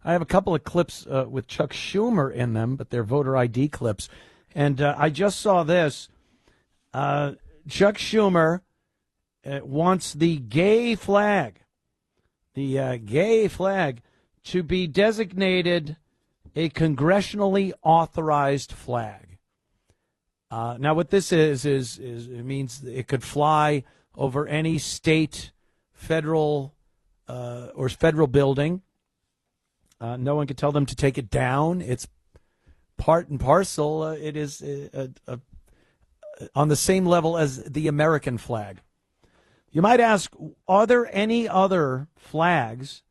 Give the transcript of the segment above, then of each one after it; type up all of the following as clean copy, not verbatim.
I have a couple of clips with Chuck Schumer in them, but they're voter ID clips. And I just saw this. Chuck Schumer wants the gay flag, to be designated a congressionally authorized flag. Now, what this is it means it could fly over any state, federal, or federal building. No one can tell them to take it down. It's part and parcel. It is on the same level as the American flag. You might ask, are there any other flags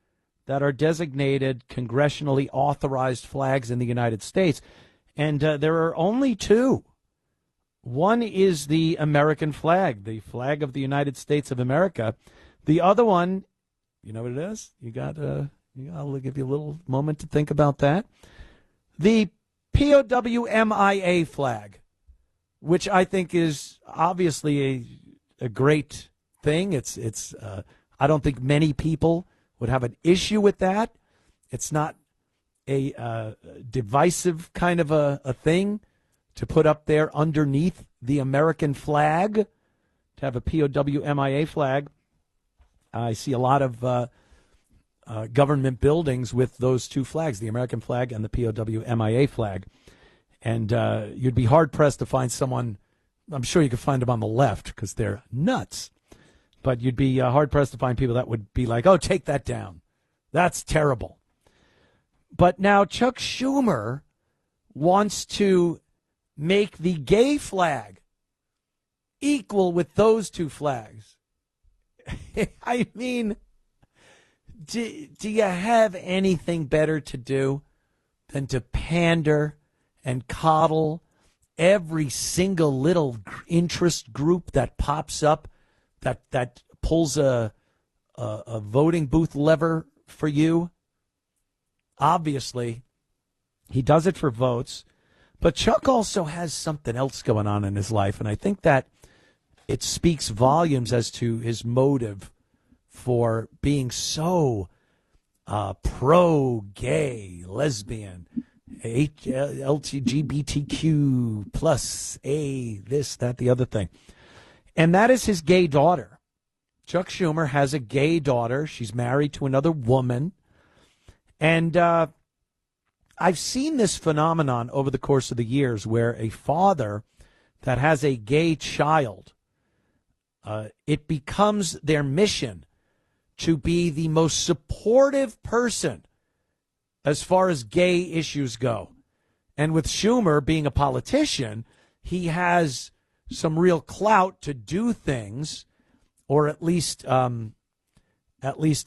that are designated congressionally authorized flags in the United States? And there are only two. One is the American flag, the flag of the United States of America. The other one, you know what it is? I'll give you a little moment to think about that. The POWMIA flag, which I think is obviously a great thing. It's I don't think many people would have an issue with that. It's not a divisive kind of a thing to put up there underneath the American flag, to have a POWMIA flag. I see a lot of government buildings with those two flags, the American flag and the POWMIA flag. And you'd be hard-pressed to find someone, I'm sure you could find them on the left because they're nuts, but you'd be hard-pressed to find people that would be like, oh, take that down. That's terrible. But now Chuck Schumer wants to make the gay flag equal with those two flags. I mean, do you have anything better to do than to pander and coddle every single little interest group that pops up, that pulls a voting booth lever for you? Obviously, he does it for votes, but Chuck also has something else going on in his life, and I think that it speaks volumes as to his motive for being so pro-gay, lesbian, LGBTQ plus this, that, the other thing. And that is his gay daughter. Chuck Schumer has a gay daughter. She's married to another woman. And I've seen this phenomenon over the course of the years where a father that has a gay child, it becomes their mission to be the most supportive person as far as gay issues go. And with Schumer being a politician, he has some real clout to do things, or at least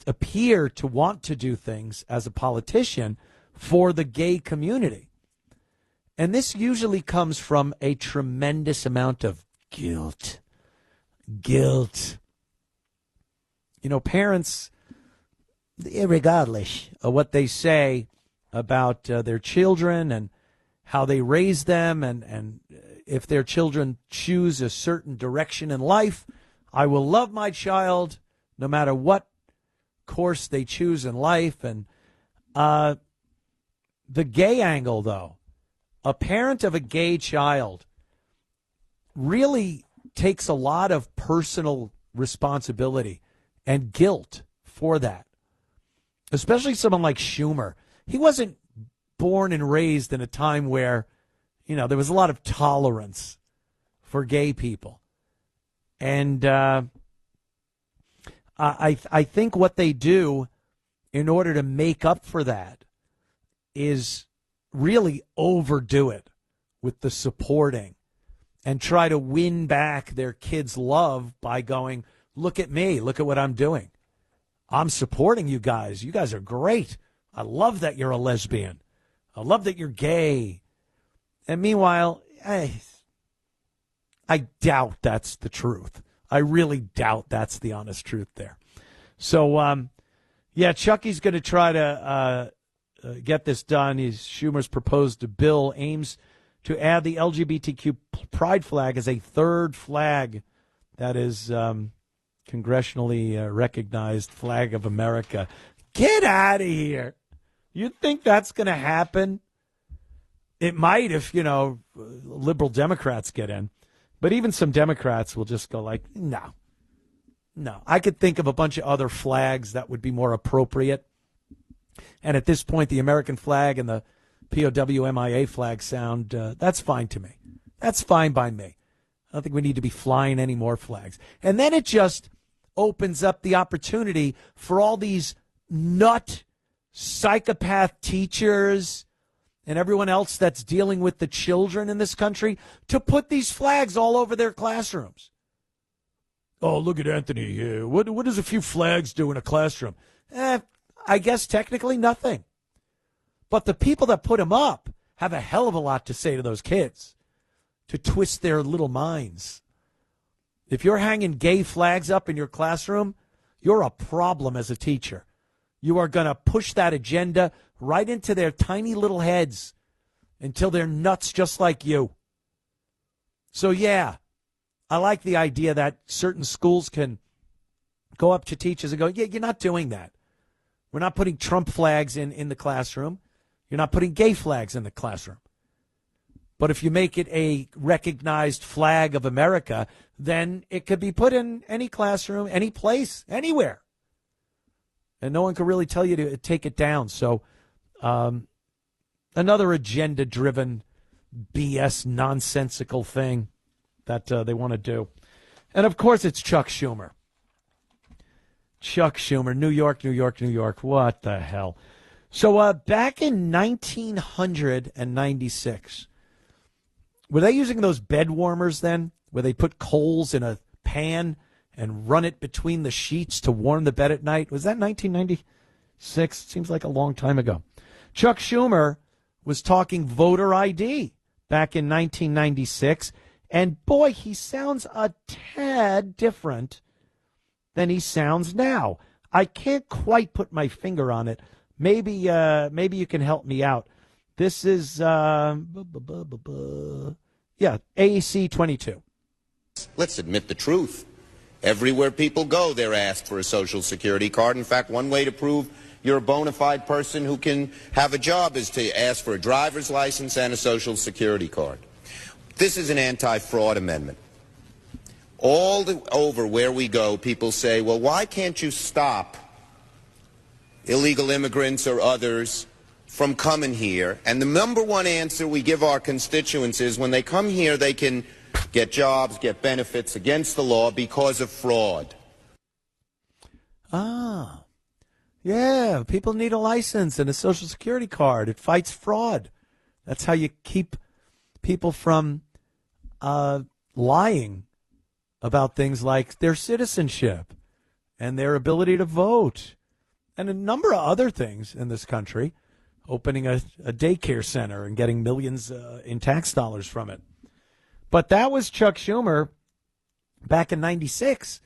appear to want to do things as a politician for the gay community. And this usually comes from a tremendous amount of guilt. You know, parents, regardless of what they say about their children and how they raise them, and if their children choose a certain direction in life, I will love my child no matter what course they choose in life. And the gay angle, though, a parent of a gay child really takes a lot of personal responsibility and guilt for that, especially someone like Schumer. He wasn't born and raised in a time where, you know, there was a lot of tolerance for gay people. And I think what they do in order to make up for that is really overdo it with the supporting and try to win back their kids' love by going, look at me, look at what I'm doing. I'm supporting you guys. You guys are great. I love that you're a lesbian. I love that you're gay. And meanwhile, I doubt that's the truth. I really doubt that's the honest truth there. So, Chucky's going to try to get this done. Schumer's proposed bill aims to add the LGBTQ pride flag as a third flag that is congressionally recognized flag of America. Get out of here. You think that's going to happen? It might if, liberal Democrats get in. But even some Democrats will just go like, no. I could think of a bunch of other flags that would be more appropriate. And at this point, the American flag and the POWMIA flag sound, that's fine to me. That's fine by me. I don't think we need to be flying any more flags. And then it just opens up the opportunity for all these nut psychopath teachers and everyone else that's dealing with the children in this country to put these flags all over their classrooms. Oh, look at Anthony. What does a few flags do in a classroom? I guess technically nothing. But the people that put them up have a hell of a lot to say to those kids to twist their little minds. If you're hanging gay flags up in your classroom, you're a problem as a teacher. You are going to push that agenda right into their tiny little heads until they're nuts just like you. So, yeah, I like the idea that certain schools can go up to teachers and go, yeah, you're not doing that. We're not putting Trump flags in the classroom. You're not putting gay flags in the classroom. But if you make it a recognized flag of America, then it could be put in any classroom, any place, anywhere. And no one can really tell you to take it down. So another agenda-driven BS nonsensical thing that they want to do. And, of course, it's Chuck Schumer. Chuck Schumer, New York, New York, New York. What the hell? So back in 1996, were they using those bed warmers then, where they put coals in a pan and run it between the sheets to warm the bed at night? Was that 1996? Seems like a long time ago. Chuck Schumer was talking voter ID back in 1996, and boy, he sounds a tad different than he sounds now. I can't quite put my finger on it. Maybe you can help me out. This is, AC 22. Let's admit the truth. Everywhere people go, they're asked for a Social Security card. In fact, one way to prove you're a bona fide person who can have a job is to ask for a driver's license and a Social Security card. This is an anti-fraud amendment. Over where we go, people say, well, why can't you stop illegal immigrants or others from coming here? And the number one answer we give our constituents is when they come here, they can get jobs, get benefits against the law because of fraud. Ah, yeah, people need a license and a Social Security card. It fights fraud. That's how you keep people from lying about things like their citizenship and their ability to vote and a number of other things in this country. Opening a daycare center and getting millions in tax dollars from it. But that was Chuck Schumer back in 96.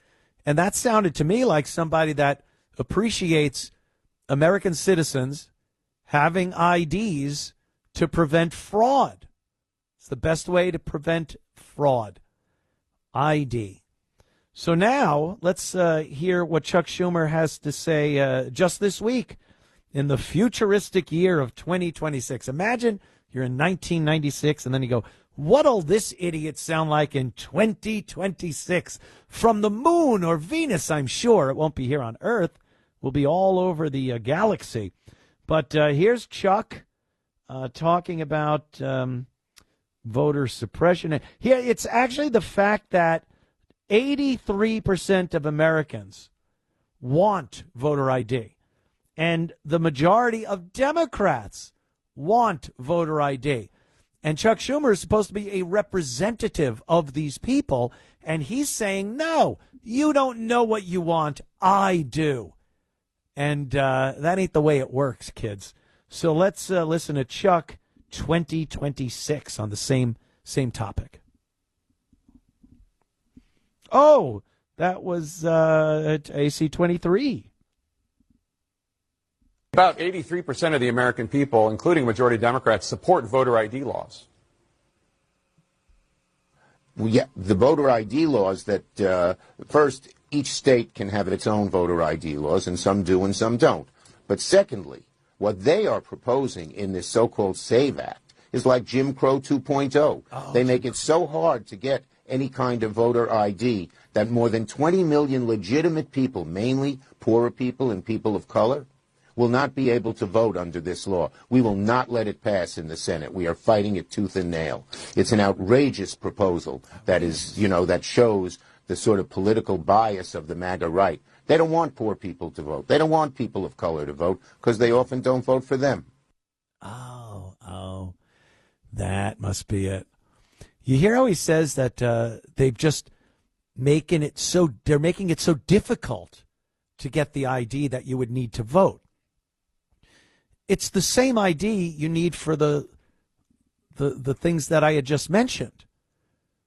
And that sounded to me like somebody that appreciates American citizens having IDs to prevent fraud. It's the best way to prevent fraud. ID. So now let's hear what Chuck Schumer has to say just this week. In the futuristic year of 2026. Imagine you're in 1996 and then you go, what'll this idiot sound like in 2026? From the moon or Venus, I'm sure. It won't be here on Earth. We'll be all over the galaxy. But here's Chuck talking about voter suppression. Here, it's actually the fact that 83% of Americans want voter ID. And the majority of Democrats want voter ID. And Chuck Schumer is supposed to be a representative of these people. And he's saying, no, you don't know what you want. I do. And that ain't the way it works, kids. So let's listen to Chuck 2026 on the same topic. Oh, that was at AC 23. About 83% of the American people, including majority Democrats, support voter ID laws. Well, yeah, the voter ID laws that, first, each state can have its own voter ID laws, and some do and some don't. But secondly, What they are proposing in this so-called SAVE Act is like Jim Crow 2.0. They make it so hard to get any kind of voter ID that more than 20 million legitimate people, mainly poorer people and people of color, will not be able to vote under this law. We will not let it pass in the Senate. We are fighting it tooth and nail. It's an outrageous proposal that is, that shows the sort of political bias of the MAGA right. They don't want poor people to vote. They don't want people of color to vote because they often don't vote for them. Oh, that must be it. You hear how he says that they've just making it so difficult to get the ID that you would need to vote. It's the same ID you need for the things that I had just mentioned.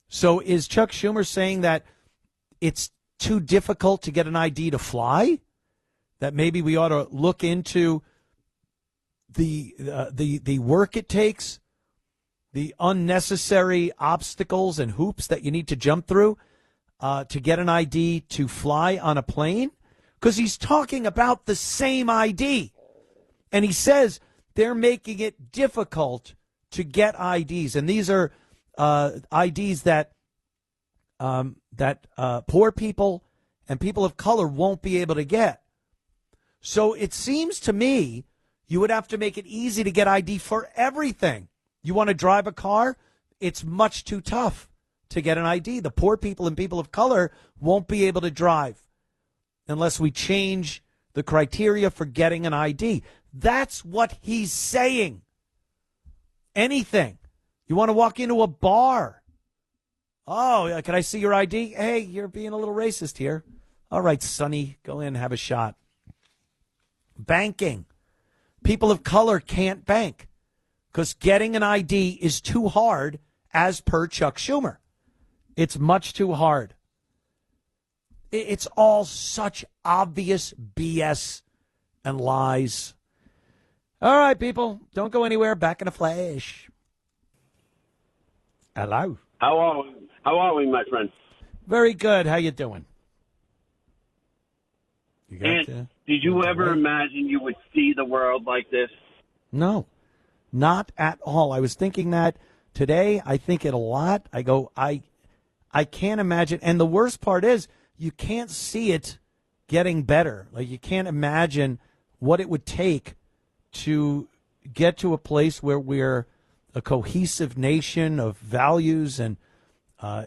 So is Chuck Schumer saying that it's too difficult to get an ID to fly? That maybe we ought to look into the work it takes, the unnecessary obstacles and hoops that you need to jump through to get an ID to fly on a plane? Because he's talking about the same ID. And he says they're making it difficult to get IDs. And these are IDs that poor people and people of color won't be able to get. So it seems to me you would have to make it easy to get ID for everything. You want to drive a car? It's much too tough to get an ID. The poor people and people of color won't be able to drive unless we change the criteria for getting an ID. That's what he's saying. Anything. You want to walk into a bar? Oh, can I see your ID? Hey, you're being a little racist here. All right, Sonny, go in, have a shot. Banking. People of color can't bank because getting an ID is too hard, as per Chuck Schumer. It's much too hard. It's all such obvious BS and lies. All right, people, don't go anywhere. Back in a flash. Hello. How are we, my friend? Very good. How you doing? Did you ever imagine you would see the world like this? No, not at all. I was thinking that today. I think it a lot. I go, I can't imagine. And the worst part is you can't see it getting better. Like, you can't imagine what it would take to get to a place where we're a cohesive nation of values and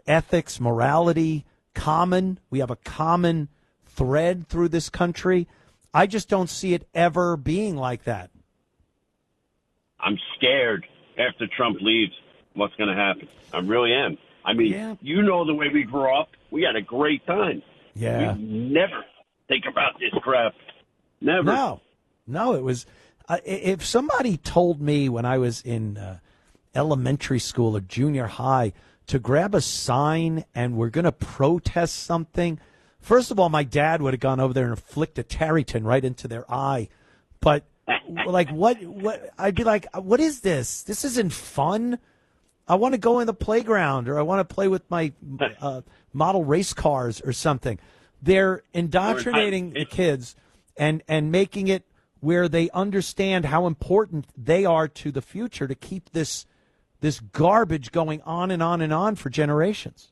ethics, morality, common. We have a common thread through this country. I just don't see it ever being like that. I'm scared after Trump leaves what's going to happen. I really am. I mean, You know the way we grew up. We had a great time. Yeah. We never think about this crap. Never. No, it was... if somebody told me when I was in elementary school or junior high to grab a sign and we're going to protest something, first of all, my dad would have gone over there and flicked a Tarryton right into their eye. But like, what? I'd be like, what is this? This isn't fun. I want to go in the playground, or I want to play with my model race cars or something. They're indoctrinating the kids and making it where they understand how important they are to the future to keep this garbage going on and on and on for generations.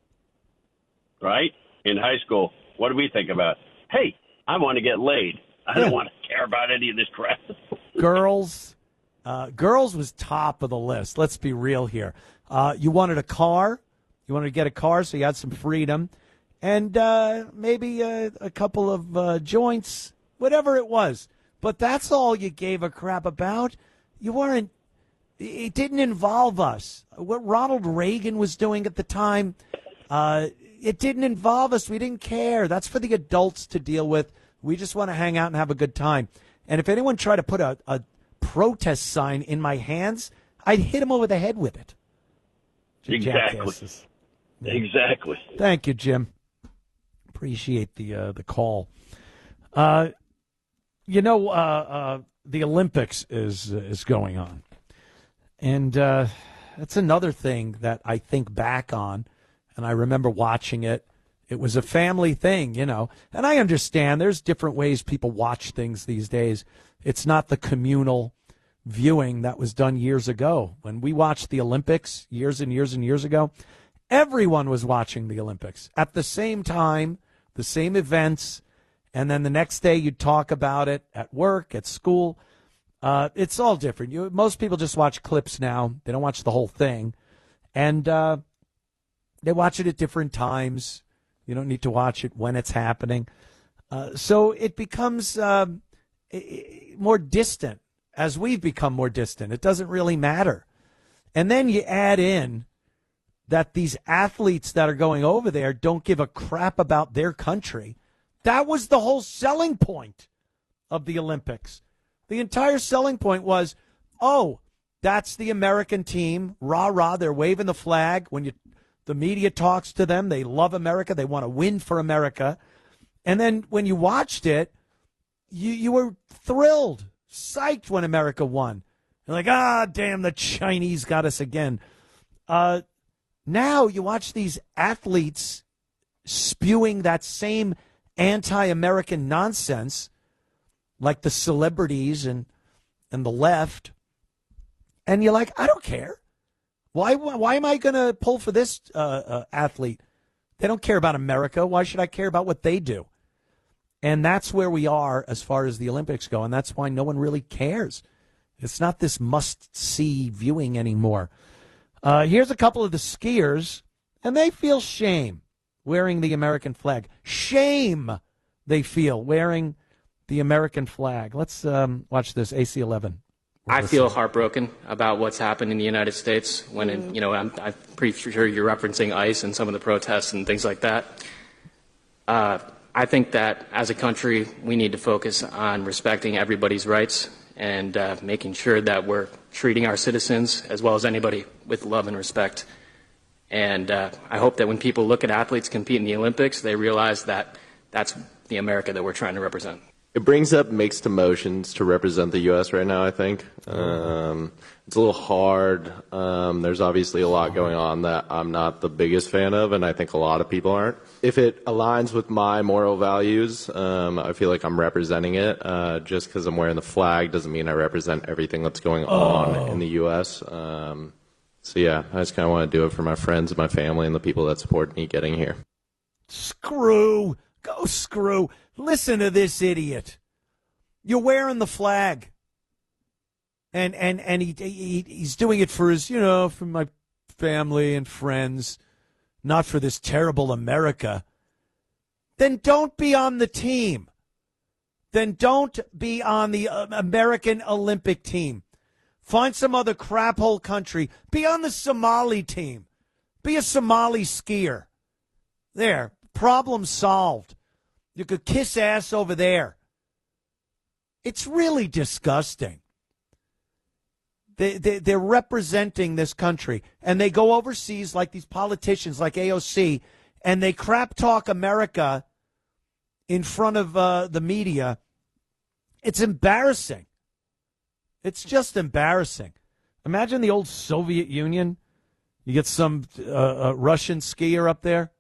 Right? In high school, what do we think about? Hey, I want to get laid. I don't want to care about any of this crap. Girls was top of the list. Let's be real here. You wanted a car. You wanted to get a car so you had some freedom. And maybe a couple of joints, whatever it was. But that's all you gave a crap about. It didn't involve us. What Ronald Reagan was doing at the time, it didn't involve us. We didn't care. That's for the adults to deal with. We just want to hang out and have a good time. And if anyone tried to put a protest sign in my hands, I'd hit him over the head with it. Exactly. Exactly. Thank you, Jim. Appreciate the call. The Olympics is going on. And that's another thing that I think back on, and I remember watching it. It was a family thing, you know. And I understand there's different ways people watch things these days. It's not the communal viewing that was done years ago. When we watched the Olympics years and years and years ago, everyone was watching the Olympics at the same time, the same events, and then the next day you'd talk about it at work, at school. It's all different. Most people just watch clips now. They don't watch the whole thing. And they watch it at different times. You don't need to watch it when it's happening. So it becomes more distant as we've become more distant. It doesn't really matter. And then you add in that these athletes that are going over there don't give a crap about their country. That was the whole selling point of the Olympics. The entire selling point was, oh, that's the American team. Rah, rah, they're waving the flag. When the media talks to them, they love America. They want to win for America. And then when you watched it, you were thrilled, psyched when America won. You're like, damn, the Chinese got us again. Now you watch these athletes spewing that same anti-American nonsense, like the celebrities and the left, and you're like, I don't care. Why am I going to pull for this athlete? They don't care about America. Why should I care about what they do? And that's where we are as far as the Olympics go, and that's why no one really cares. It's not this must-see viewing anymore. Here's a couple of the skiers, and they feel shame wearing the American flag. Shame they feel wearing the American flag. Let's watch this, AC-11. I feel heartbroken about what's happened in the United States when, I'm pretty sure you're referencing ICE and some of the protests and things like that. I think that as a country, we need to focus on respecting everybody's rights and making sure that we're treating our citizens as well as anybody with love and respect. And I hope that when people look at athletes compete in the Olympics, they realize that that's the America that we're trying to represent. It brings up mixed emotions to represent the U.S. right now, I think. It's a little hard. There's obviously a lot going on that I'm not the biggest fan of, and I think a lot of people aren't. If it aligns with my moral values, I feel like I'm representing it. Just because I'm wearing the flag doesn't mean I represent everything that's going on in the U.S. So, yeah, I just kind of want to do it for my friends and my family and the people that support me getting here. Screw. Go screw. Listen to this idiot. You're wearing the flag. And he's doing it for his, for my family and friends, not for this terrible America. Then don't be on the team. Then don't be on the American Olympic team. Find some other crap hole country. Be on the Somali team. Be a Somali skier. There. Problem solved. You could kiss ass over there. It's really disgusting. They're representing this country, and they go overseas like these politicians like AOC, and they crap talk America in front of the media. It's embarrassing. It's just embarrassing. Imagine the old Soviet Union. You get some Russian skier up there.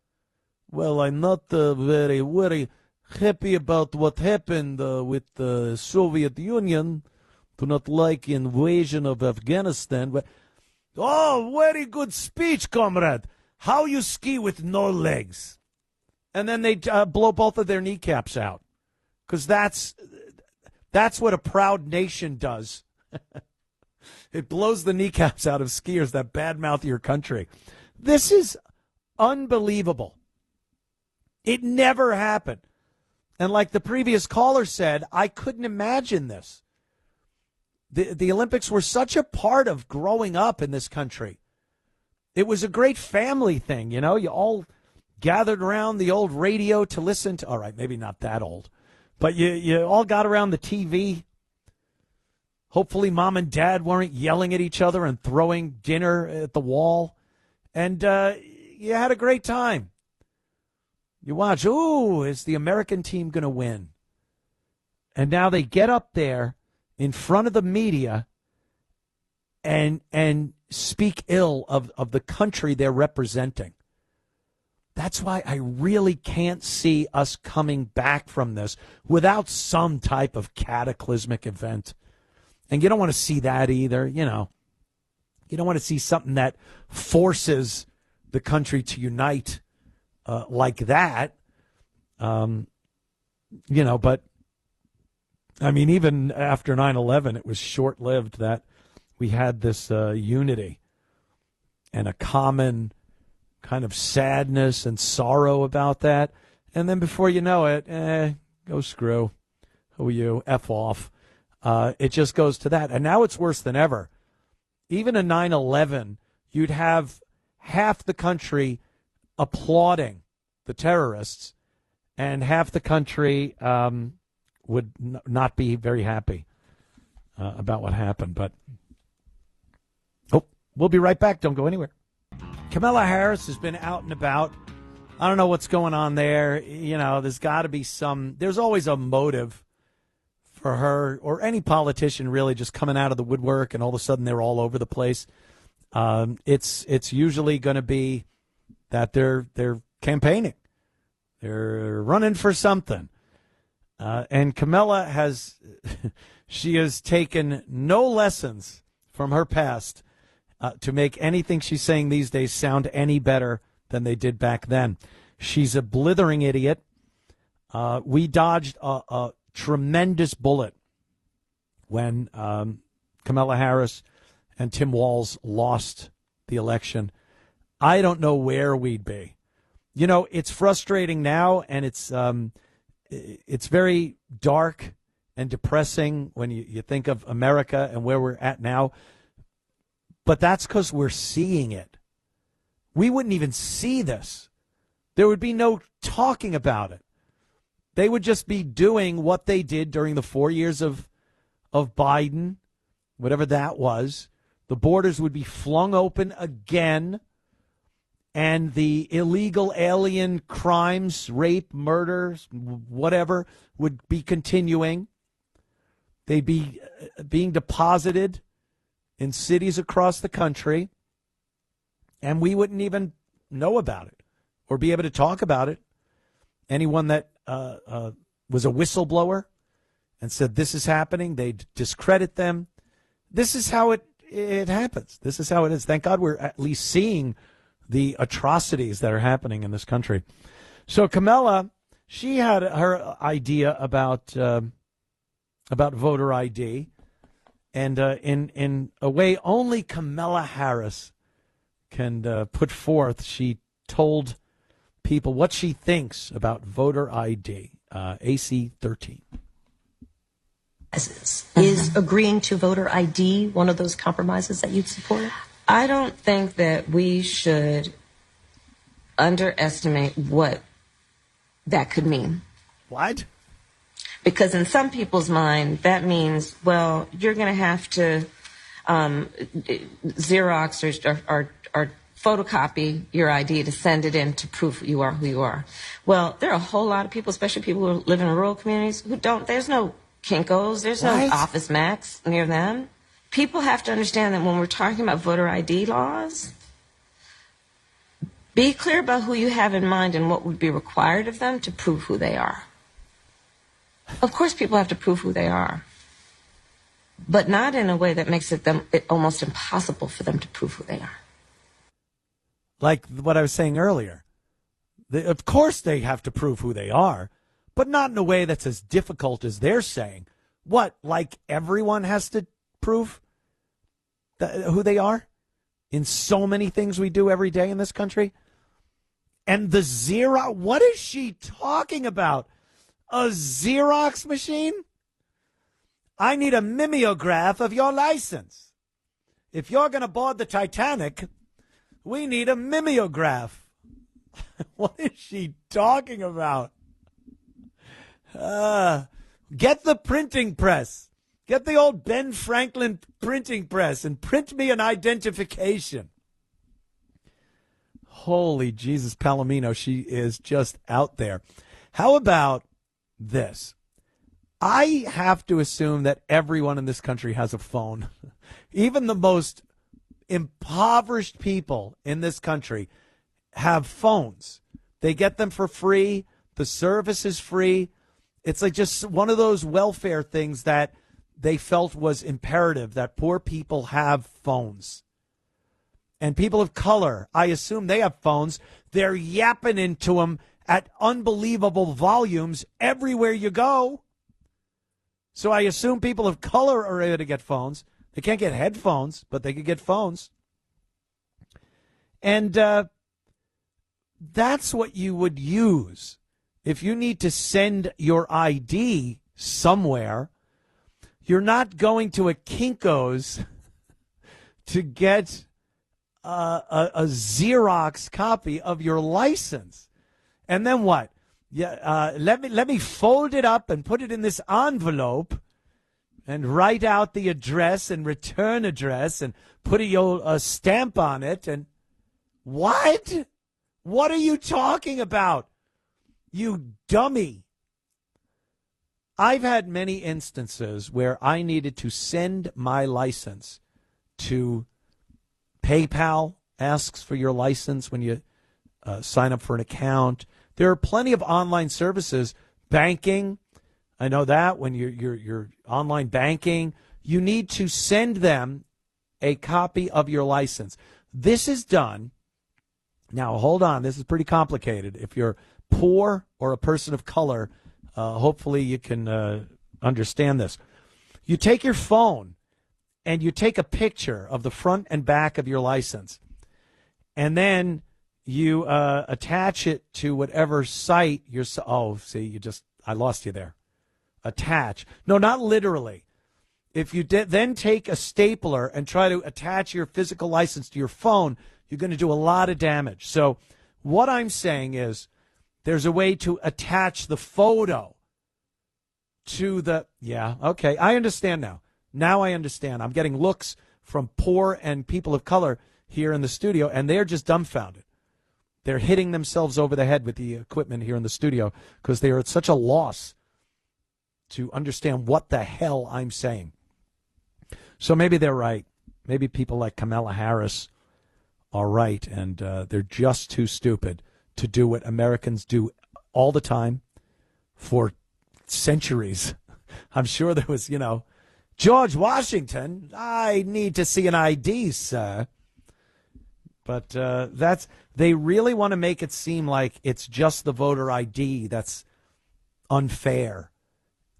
Well, I'm not very happy about what happened with the Soviet Union. Do not like invasion of Afghanistan. But, very good speech, comrade. How you ski with no legs? And then they blow both of their kneecaps out. Because that's what a proud nation does. It blows the kneecaps out of skiers that badmouth your country. This is unbelievable. It never happened. And like the previous caller said, I couldn't imagine this. The Olympics were such a part of growing up in this country. It was a great family thing, You all gathered around the old radio to listen to. All right, maybe not that old. But you all got around the TV. Hopefully mom and dad weren't yelling at each other and throwing dinner at the wall. And you had a great time. You watch, is the American team going to win? And now they get up there in front of the media and speak ill of the country they're representing. That's why I really can't see us coming back from this without some type of cataclysmic event. And you don't want to see that either, you know. You don't want to see something that forces the country to unite like that. You know, but, I mean, even after 9/11, it was short-lived that we had this unity and a common kind of sadness and sorrow about that. And then before you know it, go screw. Who are you? F off. It just goes to that. And now it's worse than ever. Even in 9/11, you'd have half the country applauding the terrorists, and half the country would not be very happy about what happened. But we'll be right back. Don't go anywhere. Kamala Harris has been out and about. I don't know what's going on there. You know, there's got to be there's always a motive for her or any politician really just coming out of the woodwork and all of a sudden they're all over the place. It's usually going to be that they're campaigning. They're running for something. And Kamala she has taken no lessons from her past to make anything she's saying these days sound any better than they did back then. She's a blithering idiot. We dodged a tremendous bullet when Kamala Harris and Tim Walz lost the election. I don't know where we'd be. You know, it's frustrating now, and it's very dark and depressing when you think of America and where we're at now. But that's because we're seeing it. We wouldn't even see this. There would be no talking about it. They would just be doing what they did during the 4 years of Biden, whatever that was. The borders would be flung open again, and the illegal alien crimes, rape, murders, whatever, would be continuing. They'd be being deposited in cities across the country, and we wouldn't even know about it or be able to talk about it. Anyone that was a whistleblower and said this is happening, they'd discredit them. This is how it happens. This is how it is. Thank God we're at least seeing the atrocities that are happening in this country. So Kamala, she had her idea about voter ID, and in a way only Kamala Harris can put forth. She told people what she thinks about voter ID, AC 13. Is agreeing to voter ID one of those compromises that you'd support? I don't think that we should underestimate what that could mean. What? Because in some people's mind, that means, well, you're going to have to Xerox or photocopy your ID to send it in to prove you are who you are. Well, there are a whole lot of people, especially people who live in rural communities, who don't. There's no Kinko's. There's no Office Max near them. People have to understand that when we're talking about voter ID laws, be clear about who you have in mind and what would be required of them to prove who they are. Of course, people have to prove who they are, but not in a way that makes it almost impossible for them to prove who they are. Like what I was saying earlier. Of course they have to prove who they are, but not in a way that's as difficult as they're saying. What, like everyone has to prove who they are in so many things we do every day in this country? And the Xerox, what is she talking about? A Xerox machine? I need a mimeograph of your license. If you're going to board the Titanic, we need a mimeograph. What is she talking about? Get the printing press. Get the old Ben Franklin printing press and print me an identification. Holy Jesus, Palomino, she is just out there. How about this? I have to assume that everyone in this country has a phone. Even the most impoverished people in this country have phones. They get them for free. The service is free. It's like just one of those welfare things that they felt was imperative, that poor people have phones. And people of color, I assume they have phones. They're yapping into them at unbelievable volumes everywhere you go. So I assume people of color are able to get phones. They can't get headphones, but they could get phones. And that's what you would use. If you need to send your ID somewhere, you're not going to a Kinko's to get a Xerox copy of your license. And then what? Yeah, let me fold it up and put it in this envelope and write out the address and return address and put a stamp on it. And what? What are you talking about? You dummy. I've had many instances where I needed to send my license to PayPal, asks for your license when you sign up for an account. There are plenty of online services. Banking, I know that when you're online banking, you need to send them a copy of your license. This is done. Now, hold on. This is pretty complicated. If you're poor or a person of color, hopefully you can understand this. You take your phone and you take a picture of the front and back of your license, and then you attach it to whatever site you're. Oh, see, I lost you there. Attach. No, not literally. If you then take a stapler and try to attach your physical license to your phone, you're going to do a lot of damage. So what I'm saying is there's a way to attach the photo to the, yeah, okay, I understand now. Now I understand. I'm getting looks from poor and people of color here in the studio, and they're just dumbfounded. They're hitting themselves over the head with the equipment here in the studio because they are at such a loss to understand what the hell I'm saying. So maybe they're right. Maybe people like Kamala Harris are right, and they're just too stupid to do what Americans do all the time for centuries. I'm sure there was, George Washington, I need to see an ID, sir. But they really want to make it seem like it's just the voter ID that's unfair,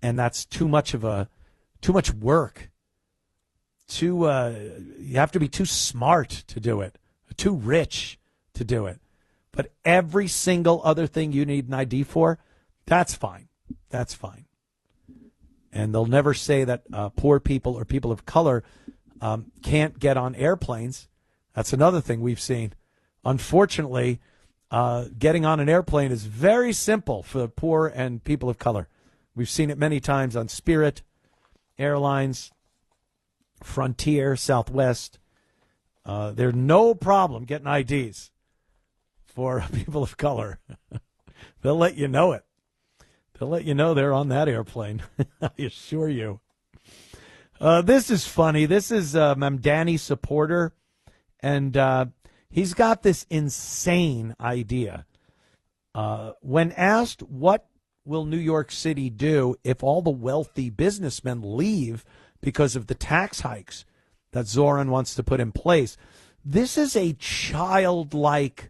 and that's too much work. You have to be too smart to do it, too rich to do it. But every single other thing you need an ID for, that's fine. That's fine. And they'll never say that poor people or people of color can't get on airplanes. That's another thing we've seen. Unfortunately, getting on an airplane is very simple for the poor and people of color. We've seen it many times on Spirit Airlines, Frontier, Southwest. There's no problem getting IDs for people of color. They'll let you know it. They'll let you know they're on that airplane. I assure you. This is funny. This is Mamdani supporter, and he's got this insane idea. When asked what will New York City do if all the wealthy businessmen leave because of the tax hikes that Zoran wants to put in place, this is a childlike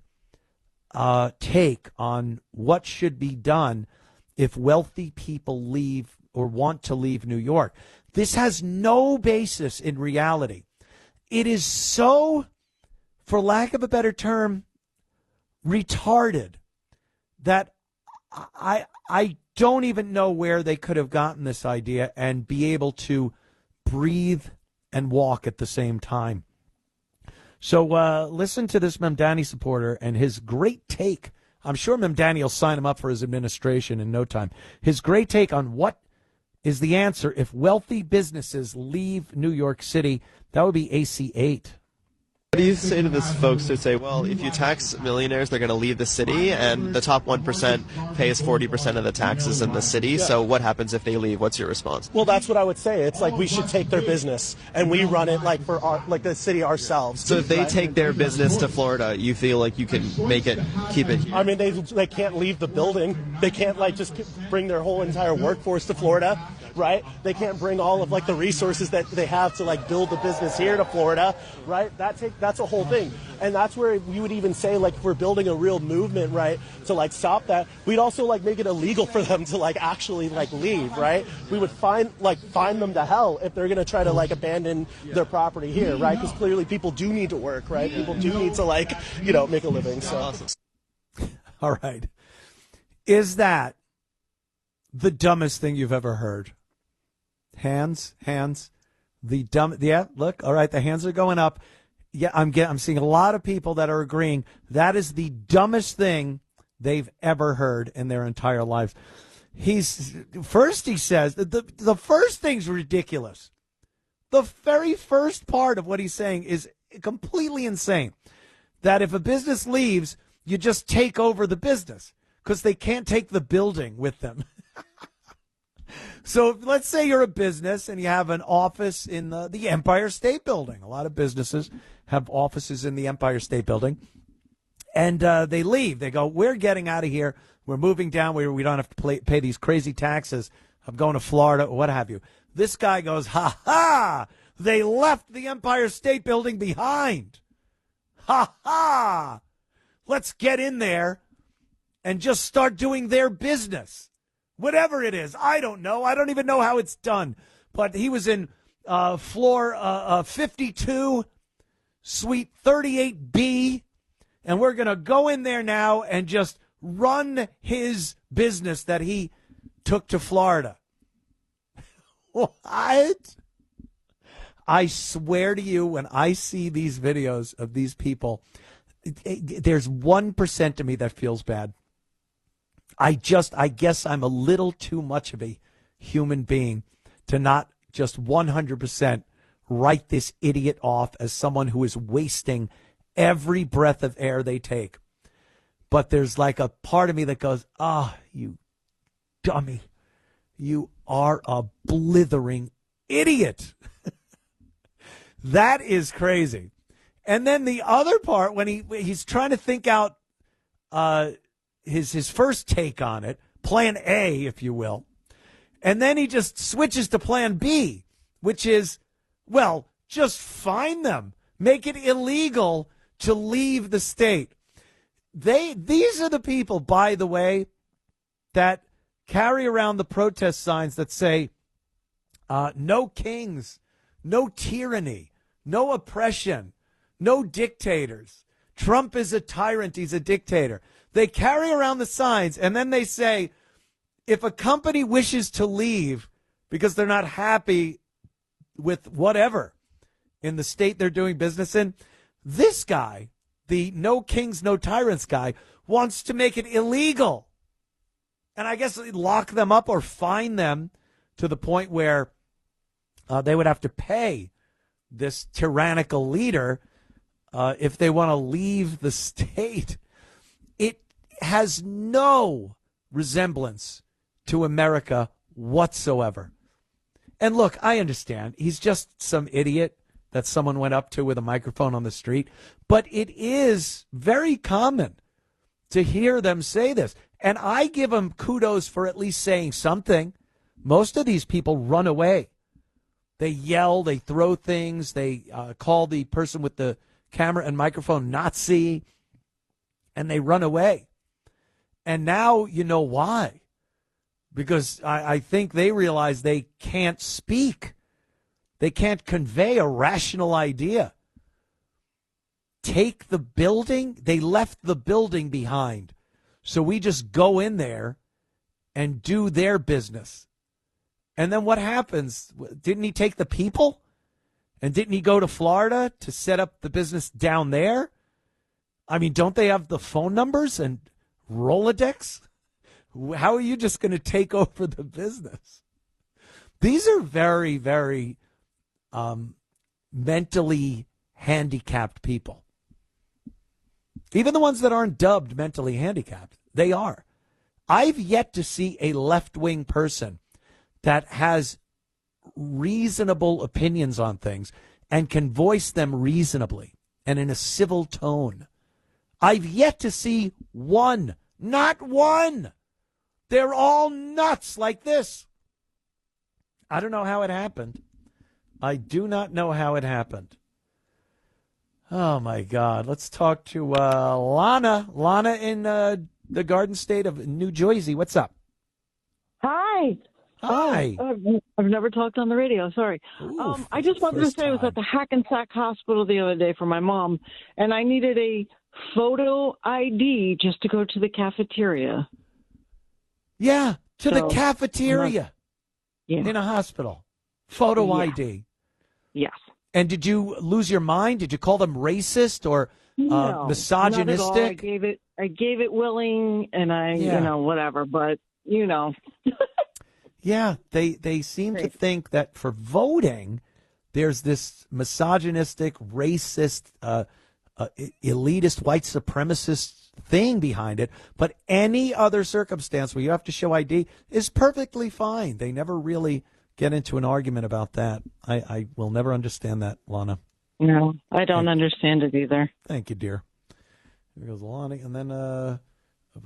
take on what should be done if wealthy people leave or want to leave New York. This has no basis in reality. It is so, for lack of a better term, retarded that I don't even know where they could have gotten this idea and be able to breathe and walk at the same time. So listen to this Mamdani supporter and his great take. I'm sure Mamdani will sign him up for his administration in no time. His great take on what is the answer if wealthy businesses leave New York City. That would be AC 8. What do you say to these folks who say, well, if you tax millionaires, they're going to leave the city, and the top 1% pays 40% of the taxes in the city, so what happens if they leave? What's your response? Well, that's what I would say. It's like we should take their business, and we run it like for the city ourselves. So if they take their business to Florida, you feel like you can make it, keep it here? I mean, they can't leave the building. They can't, just bring their whole entire workforce to Florida, right? They can't bring all of, the resources that they have to, build the business here to Florida, right? That's a whole thing. And that's where we would even say, if we're building a real movement, right, to, stop that, we'd also, make it illegal for them to, actually, leave, right? We would fine them to hell if they're going to try to, abandon their property here, right? Because clearly people do need to work, right? People do need to, make a living, so. All right. Is that the dumbest thing you've ever heard? Hands. Yeah, look, all right, the hands are going up. Yeah, I'm seeing a lot of people that are agreeing that is the dumbest thing they've ever heard in their entire lives. He says that the first thing's ridiculous. The very first part of what he's saying is completely insane. That if a business leaves, you just take over the business because they can't take the building with them. So let's say you're a business and you have an office in the Empire State Building. A lot of businesses have offices in the Empire State Building. And they leave. They go, we're getting out of here. We're moving down where we don't have to pay these crazy taxes. I'm going to Florida or what have you. This guy goes, ha ha, they left the Empire State Building behind. Ha ha, let's get in there and just start doing their business. Whatever it is, I don't know. I don't even know how it's done. But he was in floor 52, suite 38B, and we're going to go in there now and just run his business that he took to Florida. What? I swear to you, when I see these videos of these people, there's 1% of me that feels bad. I guess I'm a little too much of a human being to not just 100% write this idiot off as someone who is wasting every breath of air they take. But there's a part of me that goes, you dummy. You are a blithering idiot. That is crazy. And then the other part, when he's trying to think out his first take on it, plan A, if you will. And then he just switches to plan B, which is, well, just fine them. Make it illegal to leave the state. These are the people, by the way, that carry around the protest signs that say, no kings, no tyranny, no oppression, no dictators. Trump is a tyrant. He's a dictator. They carry around the signs, and then they say, if a company wishes to leave because they're not happy with whatever in the state they're doing business in, this guy, the no kings, no tyrants guy, wants to make it illegal. And I guess lock them up or fine them to the point where they would have to pay this tyrannical leader if they want to leave the state. It has no resemblance to America whatsoever. And look, I understand. He's just some idiot that someone went up to with a microphone on the street. But it is very common to hear them say this. And I give them kudos for at least saying something. Most of these people run away. They yell, they throw things, they call the person with the camera and microphone Nazi, and they run away. And now you know why. Because I think they realize they can't speak. They can't convey a rational idea. Take the building? They left the building behind. So we just go in there and do their business. And then what happens? Didn't he take the people? And didn't he go to Florida to set up the business down there? I mean, don't they have the phone numbers and Rolodex? How are you just going to take over the business? These are very, very mentally handicapped people. Even the ones that aren't dubbed mentally handicapped, they are. I've yet to see a left-wing person that has reasonable opinions on things and can voice them reasonably and in a civil tone. I've yet to see one, not one. They're all nuts like this. I don't know how it happened. I do not know how it happened. Oh, my God. Let's talk to Lana. Lana in the Garden State of New Jersey. What's up? Hi. Hi. I've never talked on the radio. Sorry. Ooh, I just wanted to say I was at the Hackensack Hospital the other day for my mom, and I needed a photo ID just to go to the cafeteria. Yeah, to the cafeteria in a hospital. Photo ID. Yes. And did you lose your mind? Did you call them racist or No, misogynistic? not at all. I gave it willing, and whatever. But Yeah, they seem to think that for voting, there's this misogynistic, racist, elitist, white supremacist thing behind it. But any other circumstance where you have to show ID is perfectly fine. They never really get into an argument about that. I will never understand that, Lana. No, I don't understand it either. Thank you, dear. Here goes Lana. And then, of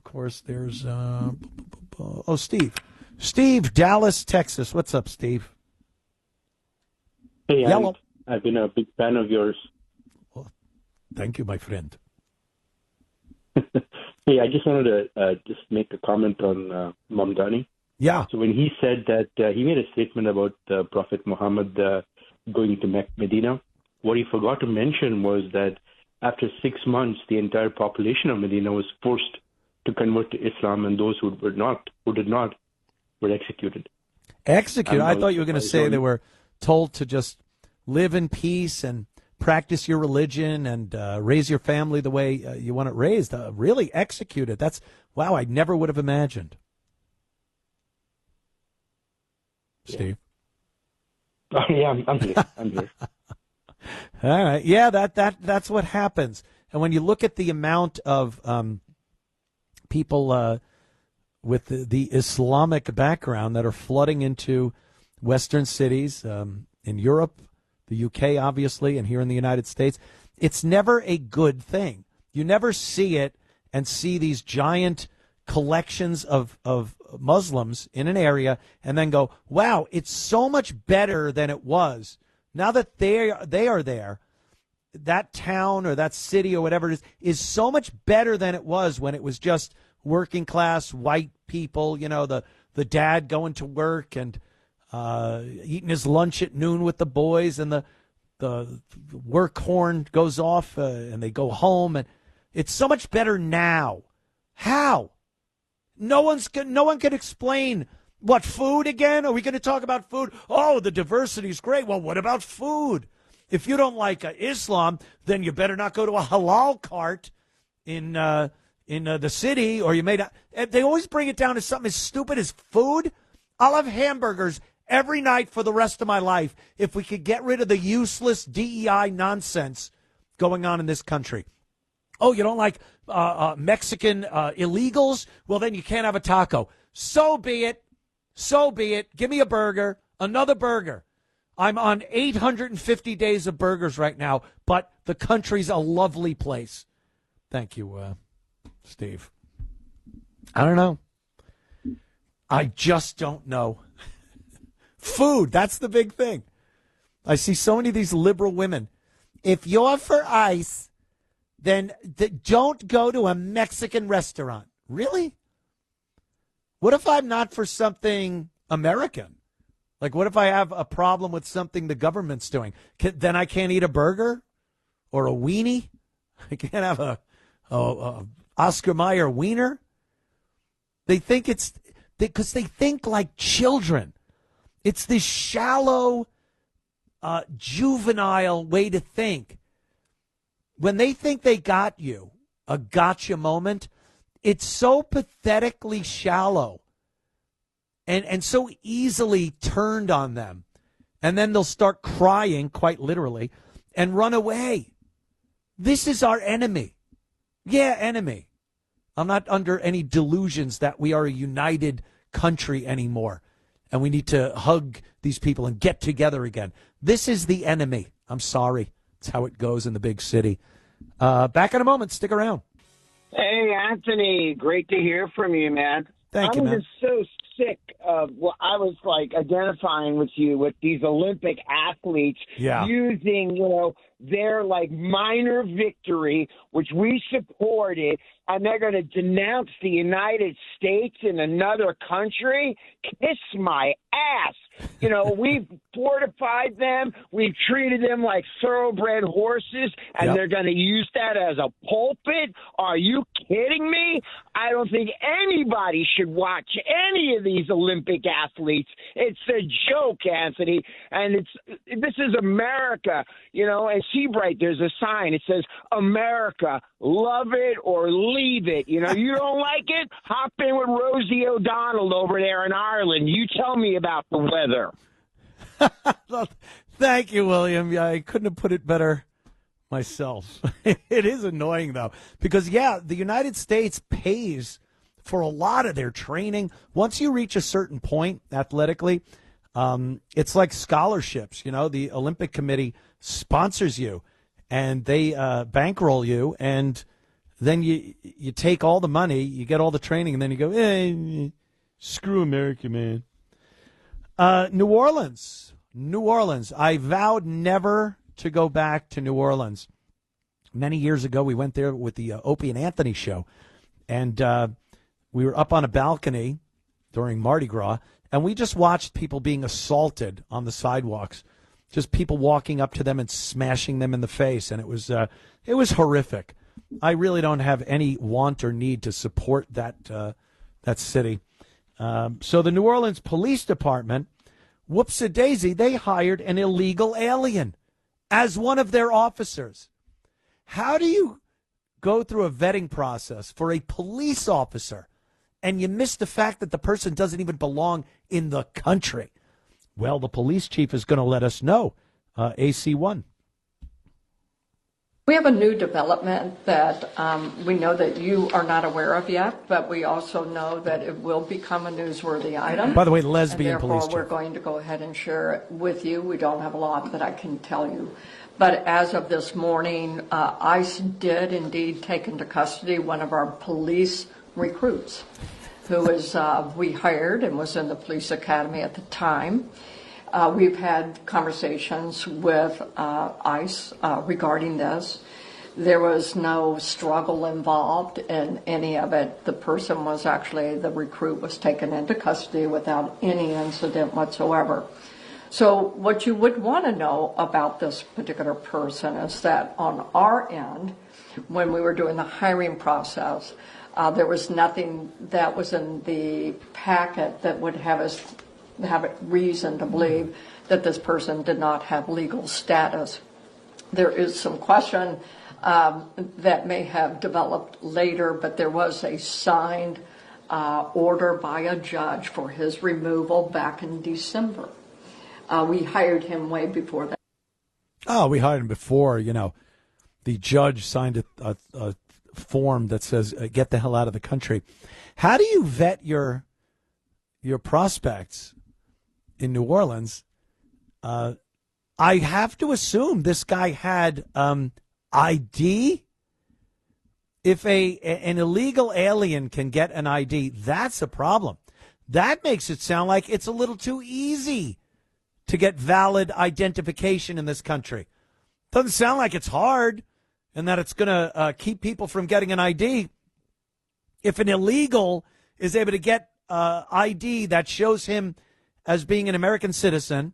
course, there's Steve. Steve, Dallas, Texas. What's up, Steve? Hey, Yellow. I've been a big fan of yours. Well, thank you, my friend. Hey, I just wanted to just make a comment on Mamdani. Yeah. So when he said that he made a statement about Prophet Muhammad going to Medina, what he forgot to mention was that after 6 months, the entire population of Medina was forced to convert to Islam, and those who did not, were executed. Executed? I thought you were going to say they were told to just live in peace and practice your religion and raise your family the way you want it raised. Really executed. That's, wow, I never would have imagined. Steve? Oh, yeah, I'm here. I'm here. All right. Yeah, that's what happens. And when you look at the amount of people with the Islamic background that are flooding into Western cities in Europe, the UK, obviously, and here in the United States, it's never a good thing. You never see it and see these giant collections of Muslims in an area and then go, wow, it's so much better than it was. Now that they are there, that town or that city or whatever it is so much better than it was when it was just working class white people, you know, the dad going to work and eating his lunch at noon with the boys, and the work horn goes off and they go home, and it's so much better now. How? No one can explain. What, food again? Are we going to talk about food? Oh, the diversity is great. Well, what about food? If you don't like Islam, then you better not go to a halal cart in the city, or you may not. They always bring it down to something as stupid as food. I'll have hamburgers every night for the rest of my life if we could get rid of the useless DEI nonsense going on in this country. Oh, you don't like Mexican illegals? Well, then you can't have a taco. So be it. So be it. Give me a burger, another burger. I'm on 850 days of burgers right now, but the country's a lovely place. Thank you, Steve. I don't know. I just don't know. Food, that's the big thing. I see so many of these liberal women. If you're for ice, then don't go to a Mexican restaurant. Really? What if I'm not for something American? Like, what if I have a problem with something the government's doing? Then I can't eat a burger or a weenie? I can't have a Oscar Mayer wiener? They think it's because they think like children. It's this shallow, juvenile way to think. When they think they got you, a gotcha moment, it's so pathetically shallow and so easily turned on them. And then they'll start crying, quite literally, and run away. This is our enemy. Yeah, enemy. I'm not under any delusions that we are a united country anymore and we need to hug these people and get together again. This is the enemy. I'm sorry. It's how it goes in the big city. Back in a moment. Stick around. Hey, Anthony. Great to hear from you, man. Thank you, man. I'm just so sick of what I was like identifying with you with these Olympic athletes using, their like minor victory, which we supported, and they're going to denounce the United States in another country. Kiss my ass. We've fortified them. We've treated them like thoroughbred horses, and they're going to use that as a pulpit. Are you kidding me? I don't think anybody should watch any of these Olympic athletes. It's a joke, Anthony, and this is America. And Seabright, there's a sign. It says, America, love it or leave it. You don't like it? Hop in with Rosie O'Donnell over there in Ireland. You tell me about the weather. Thank you, William. Yeah, I couldn't have put it better myself. It is annoying, though, because, the United States pays for a lot of their training. Once you reach a certain point athletically, it's like scholarships. The Olympic Committee sponsors you, and they bankroll you, and then you take all the money, you get all the training, and then you go, hey, screw America, man. New Orleans. I vowed never to go back to New Orleans. Many years ago, we went there with the Opie and Anthony show, and we were up on a balcony during Mardi Gras, and we just watched people being assaulted on the sidewalks, just people walking up to them and smashing them in the face, and it was horrific. I really don't have any want or need to support that city. So the New Orleans Police Department, whoops-a-daisy, they hired an illegal alien as one of their officers. How do you go through a vetting process for a police officer and you miss the fact that the person doesn't even belong in the country? Well, the police chief is going to let us know. AC1. We have a new development that we know that you are not aware of yet, but we also know that it will become a newsworthy item. By the way, lesbian and police therefore, we're going to go ahead and share it with you. We don't have a lot that I can tell you. But as of this morning, ICE did indeed take into custody one of our police recruits, who is we hired and was in the police academy at the time. We've had conversations with ICE regarding this. There was no struggle involved in any of it. The person was actually, the recruit was taken into custody without any incident whatsoever. So what you would want to know about this particular person is that on our end, when we were doing the hiring process, there was nothing that was in the packet that would have us have reason to believe that this person did not have legal status. There is some question that may have developed later, but there was a signed order by a judge for his removal back in December. We hired him way before that. Oh, we hired him before, the judge signed a form that says, get the hell out of the country. How do you vet your prospects in New Orleans? I have to assume this guy had ID. If an illegal alien can get an ID, that's a problem. That makes it sound like it's a little too easy to get valid identification in this country. Doesn't sound like it's hard and that it's going to keep people from getting an ID. If an illegal is able to get ID that shows him as being an American citizen,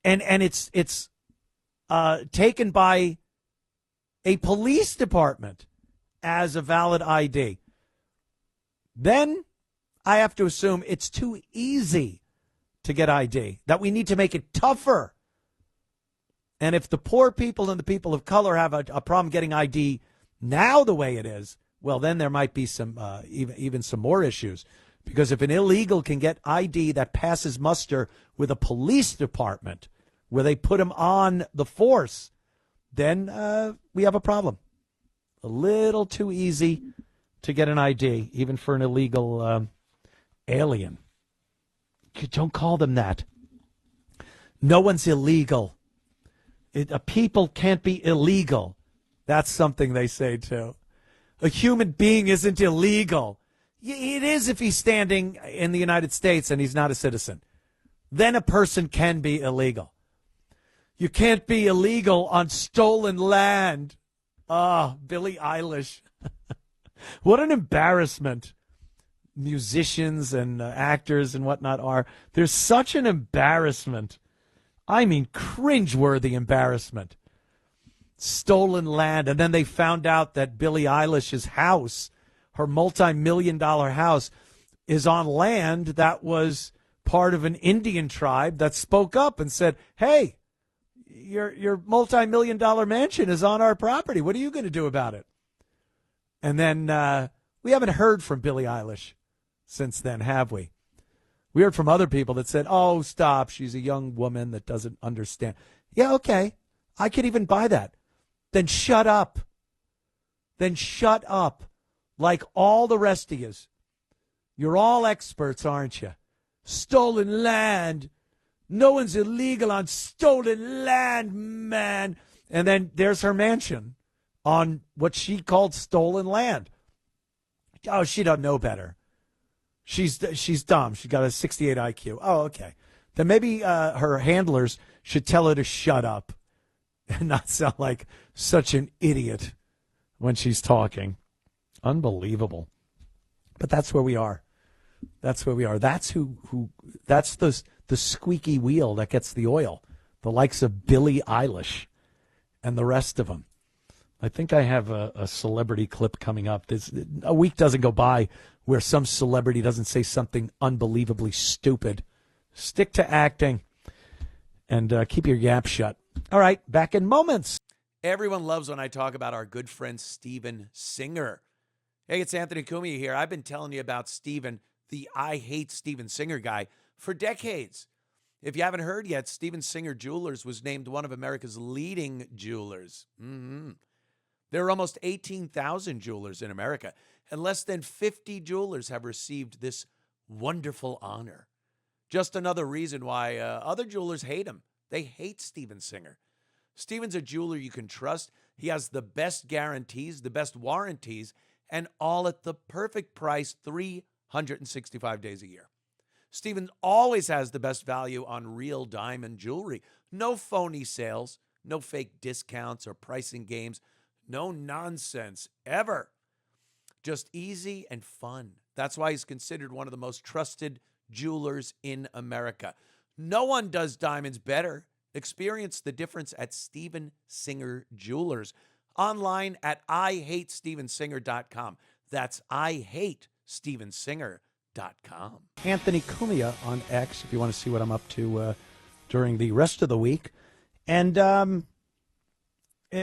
and it's taken by a police department as a valid ID, then I have to assume it's too easy to get ID, that we need to make it tougher. And if the poor people and the people of color have a problem getting ID now the way it is, well, then there might be some even some more issues. Because if an illegal can get ID that passes muster with a police department, where they put him on the force, then we have a problem. A little too easy to get an ID, even for an illegal alien. Don't call them that. No one's illegal. A people can't be illegal. That's something they say, too. A human being isn't illegal. It is if he's standing in the United States and he's not a citizen. Then a person can be illegal. You can't be illegal on stolen land. Billie Eilish. What an embarrassment musicians and actors and whatnot are. There's such an embarrassment. I mean, cringeworthy embarrassment. Stolen land. And then they found out that Billie Eilish's house, her multi-million-dollar house, is on land that was part of an Indian tribe that spoke up and said, hey, your multi-million-dollar mansion is on our property. What are you going to do about it? And then we haven't heard from Billie Eilish since then, have we? We heard from other people that said, oh, stop, she's a young woman that doesn't understand. Yeah, okay, I could even buy that. Then shut up. Then shut up. Like all the rest of you. You're all experts, aren't you? Stolen land. No one's illegal on stolen land, man. And then there's her mansion on what she called stolen land. Oh, she doesn't know better. She's dumb. She's got a 68 IQ. Oh, okay. Then maybe her handlers should tell her to shut up and not sound like such an idiot when she's talking. Unbelievable. But that's where we are. That's where we are. That's that's the squeaky wheel that gets the oil. The likes of Billie Eilish and the rest of them. I think I have a celebrity clip coming up. A week doesn't go by where some celebrity doesn't say something unbelievably stupid. Stick to acting and keep your yap shut. All right, back in moments. Everyone loves when I talk about our good friend Steven Singer. Hey, it's Anthony Cumia here. I've been telling you about Steven, the I Hate Steven Singer guy, for decades. If you haven't heard yet, Steven Singer Jewelers was named one of America's leading jewelers. There are almost 18,000 jewelers in America, and less than 50 jewelers have received this wonderful honor. Just another reason why other jewelers hate him. They hate Steven Singer. Steven's a jeweler you can trust. He has the best guarantees, the best warranties, and all at the perfect price 365 days a year. Steven always has the best value on real diamond jewelry. No phony sales, no fake discounts or pricing games. No nonsense, ever. Just easy and fun. That's why he's considered one of the most trusted jewelers in America. No one does diamonds better. Experience the difference at Steven Singer Jewelers. Online at IHateStevenSinger.com. That's IHateStevenSinger.com. Anthony Cumia on X, if you want to see what I'm up to during the rest of the week. And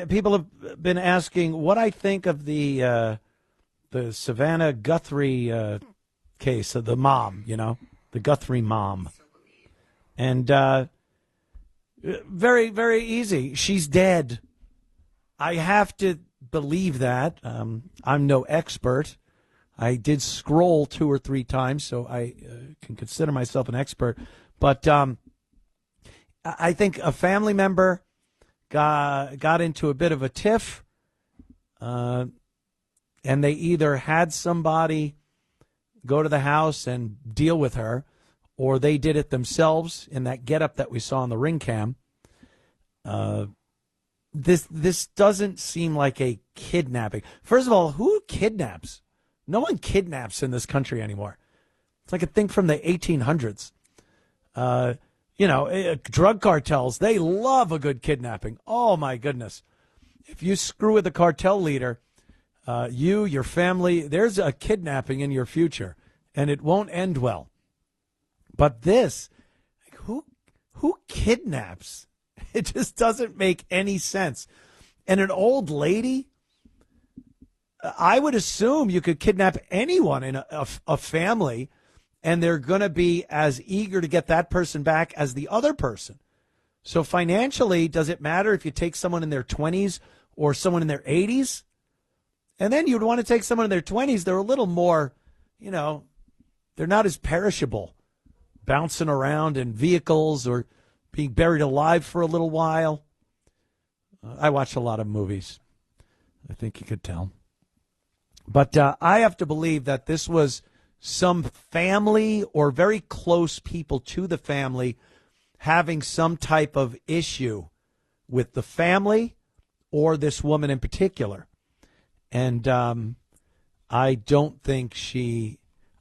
people have been asking what I think of the Savannah Guthrie case of the mom, the Guthrie mom. And very, very easy. She's dead. I have to believe that. I'm no expert. I did scroll 2 or 3 times, so I can consider myself an expert. But I think a family member got into a bit of a tiff, and they either had somebody go to the house and deal with her, or they did it themselves in that getup that we saw on the ring cam. This doesn't seem like a kidnapping. First of all, who kidnaps? No one kidnaps in this country anymore. It's like a thing from the 1800s. Drug cartels, they love a good kidnapping. Oh, my goodness. If you screw with the cartel leader, your family, there's a kidnapping in your future, and it won't end well. But this, who kidnaps? It just doesn't make any sense. And an old lady, I would assume you could kidnap anyone in a family, and they're going to be as eager to get that person back as the other person. So financially, does it matter if you take someone in their 20s or someone in their 80s? And then you'd want to take someone in their 20s. They're a little more, they're not as perishable, bouncing around in vehicles or being buried alive for a little while. I watch a lot of movies. I think you could tell. But I have to believe that this was some family or very close people to the family having some type of issue with the family or this woman in particular. And I don't think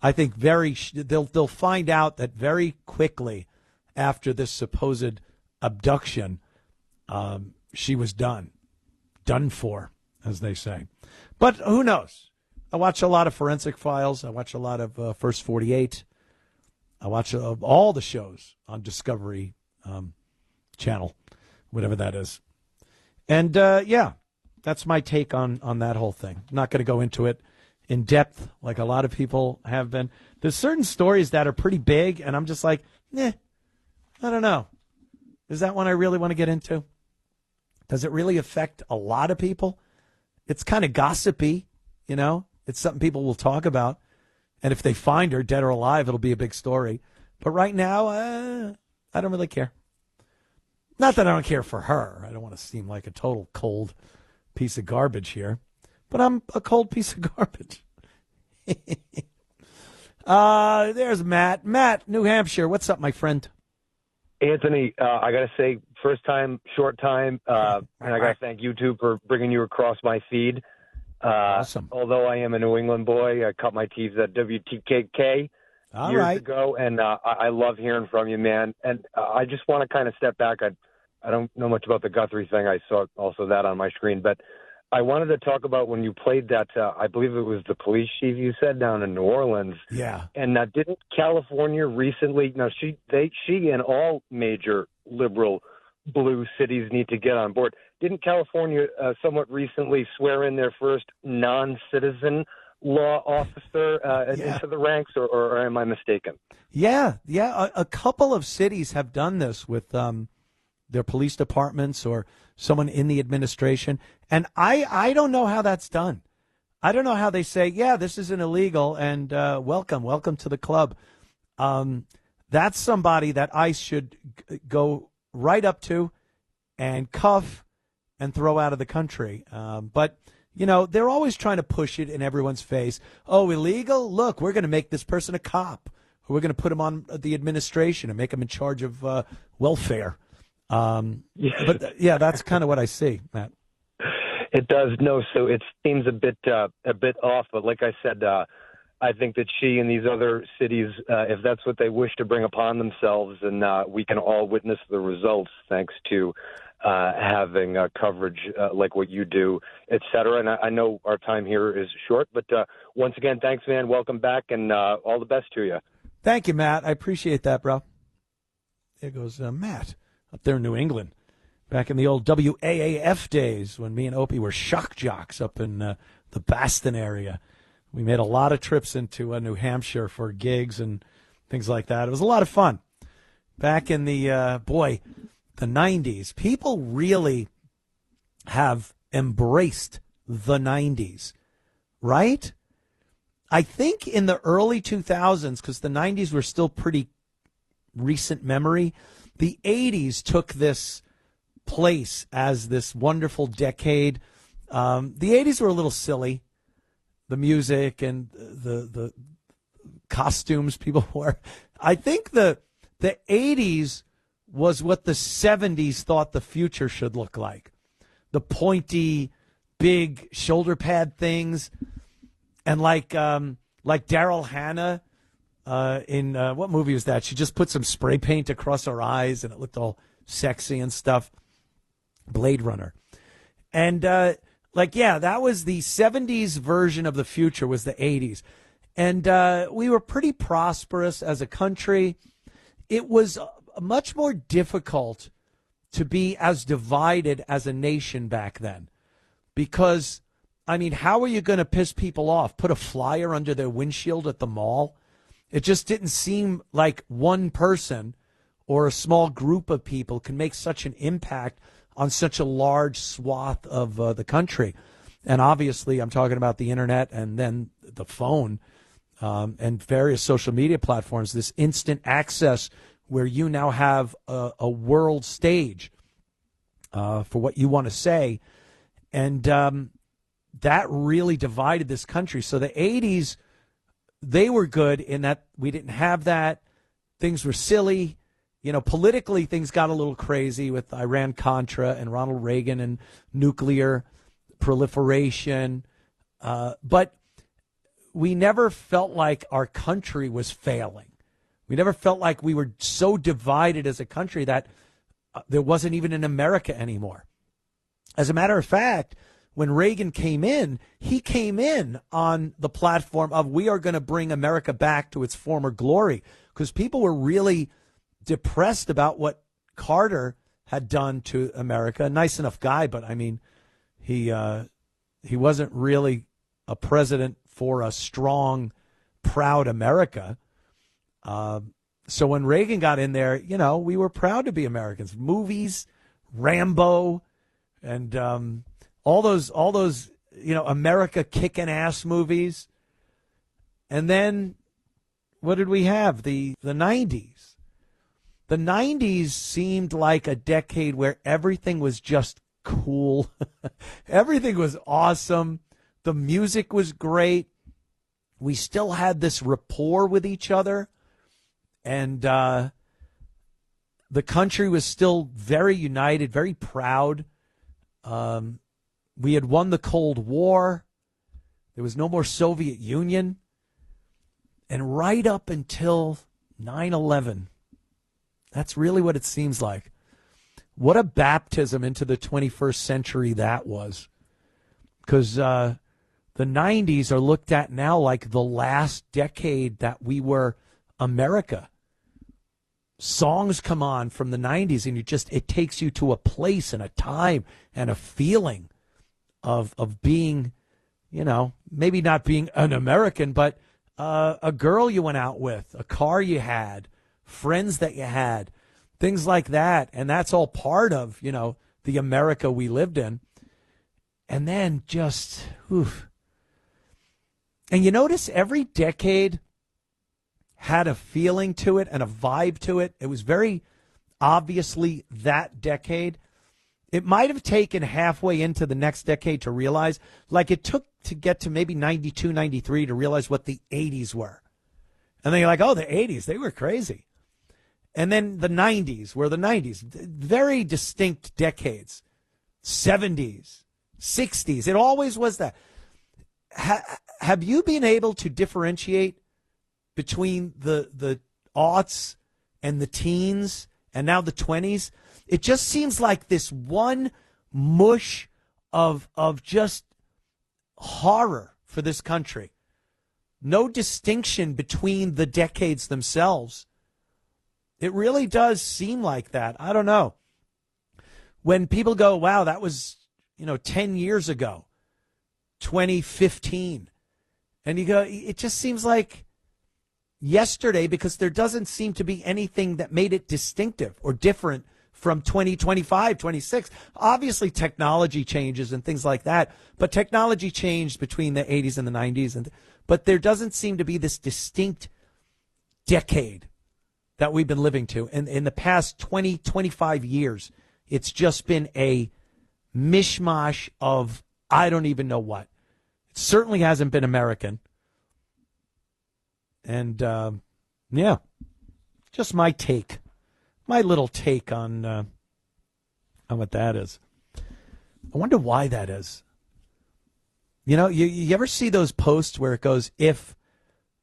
I think they'll find out that very quickly after this supposed abduction, she was done for, as they say. But who knows? I watch a lot of Forensic Files. I watch a lot of First 48. I watch all the shows on Discovery Channel, whatever that is. And, that's my take on that whole thing. I'm not going to go into it in depth like a lot of people have been. There's certain stories that are pretty big, and I'm just like, I don't know. Is that one I really want to get into? Does it really affect a lot of people? It's kind of gossipy, It's something people will talk about. And if they find her dead or alive, it'll be a big story. But right now, I don't really care. Not that I don't care for her. I don't want to seem like a total cold piece of garbage here. But I'm a cold piece of garbage. There's Matt. Matt, New Hampshire. What's up, my friend? Anthony, I got to say, first time, short time, and I got to thank you two for bringing you across my feed. Awesome. Although I am a New England boy, I cut my teeth at WTKK years ago, and I love hearing from you, man. And I just want to kind of step back. I don't know much about the Guthrie thing. I saw also that on my screen, but I wanted to talk about when you played that, I believe it was the police chief you said down in New Orleans. Yeah. And didn't California recently, she and all major liberal blue cities need to get on board. Didn't California somewhat recently swear in their first non-citizen law officer into the ranks, or am I mistaken? Yeah. A couple of cities have done this with their police departments or someone in the administration. And I don't know how that's done. I don't know how they say, this isn't illegal and welcome to the club. That's somebody that ICE should go right up to and cuff and throw out of the country. But, they're always trying to push it in everyone's face. Oh, illegal? Look, we're going to make this person a cop. We're going to put him on the administration and make him in charge of welfare. But that's kind of what I see, Matt. It does. No, so it seems a bit off. But like I said, I think that she and these other cities, if that's what they wish to bring upon themselves, and we can all witness the results thanks to having coverage like what you do, et cetera. And I know our time here is short, but once again, thanks, man. Welcome back, and all the best to you. Thank you, Matt. I appreciate that, bro. There goes Matt up there in New England. Back in the old WAAF days when me and Opie were shock jocks up in the Boston area. We made a lot of trips into New Hampshire for gigs and things like that. It was a lot of fun. Back in the 90s, people really have embraced the 90s, right? I think in the early 2000s, because the 90s were still pretty recent memory, the 80s took this place as this wonderful decade. The 80s were a little silly. The music and the costumes people wore. I think the 80s was what the 70s thought the future should look like. The pointy, big shoulder pad things. And like Daryl Hannah in what movie was that? She just put some spray paint across her eyes and it looked all sexy and stuff. Blade Runner. And that was the 70s version of the future was the 80s. And we were pretty prosperous as a country. It was much more difficult to be as divided as a nation back then. Because, how are you going to piss people off? Put a flyer under their windshield at the mall? It just didn't seem like one person or a small group of people can make such an impact on such a large swath of the country. And obviously, I'm talking about the internet and then the phone and various social media platforms, this instant access where you now have a world stage for what you want to say. And that really divided this country. So the 80s, they were good in that we didn't have that. Things were silly. You know, politically, things got a little crazy with Iran-Contra and Ronald Reagan and nuclear proliferation. But we never felt like our country was failing. We never felt like we were so divided as a country that there wasn't even an America anymore. As a matter of fact, when Reagan came in, he came in on the platform of we are going to bring America back to its former glory, because people were really depressed about what Carter had done to America. A nice enough guy, but I mean, he wasn't really a president for a strong, proud America. So when Reagan got in there, you know, we were proud to be Americans. Movies, Rambo, and all those, you know, America kicking ass movies. And then what did we have? The 90s. The 90s seemed like a decade where everything was just cool. Everything was awesome. The music was great. We still had this rapport with each other. And the country was still very united, very proud. We had won the Cold War. There was no more Soviet Union. And right up until 9/11, that's really what it seems like. What a baptism into the 21st century that was. Because the 90s are looked at now like the last decade that we were America. Songs come on from the 90s and it takes you to a place and a time and a feeling of being, you know, maybe not being an American, but a girl you went out with, a car you had, friends that you had, things like that. And that's all part of, you know, the America we lived in. And then just, oof. And you notice every decade had a feeling to it and a vibe to it. It was very obviously that decade. It might have taken halfway into the next decade to realize, like it took to get to maybe 92, 93 to realize what the 80s were. And then you're like, oh, the 80s, they were crazy. And then the 90s were the 90s. Very distinct decades. 70s, 60s. It always was that. Have you been able to differentiate between the aughts and the teens and now the 20s? It just seems like this one mush of just horror for this country. No distinction between the decades themselves. It really does seem like that. I don't know. When people go, wow, that was, 10 years ago, 2015. And you go, it just seems like yesterday, because there doesn't seem to be anything that made it distinctive or different from 2025, 26. Obviously, technology changes and things like that, but technology changed between the 80s and the 90s. But there doesn't seem to be this distinct decade that we've been living to. And in the past 20, 25 years, it's just been a mishmash of I don't even know what. It certainly hasn't been American. And, yeah, just my take. My little take on what that is. I wonder why that is. You ever see those posts where it goes, if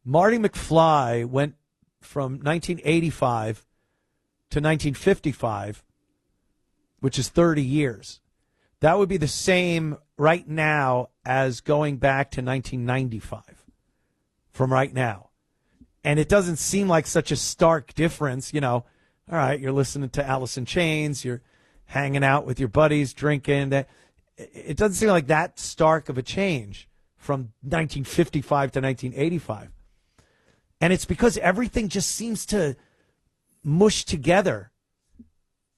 Marty McFly went from 1985 to 1955, which is 30 years, that would be the same right now as going back to 1995 from right now. And it doesn't seem like such a stark difference, All right, you're listening to Alice in Chains, you're hanging out with your buddies, drinking. That it doesn't seem like that stark of a change from 1955 to 1985. And it's because everything just seems to mushed together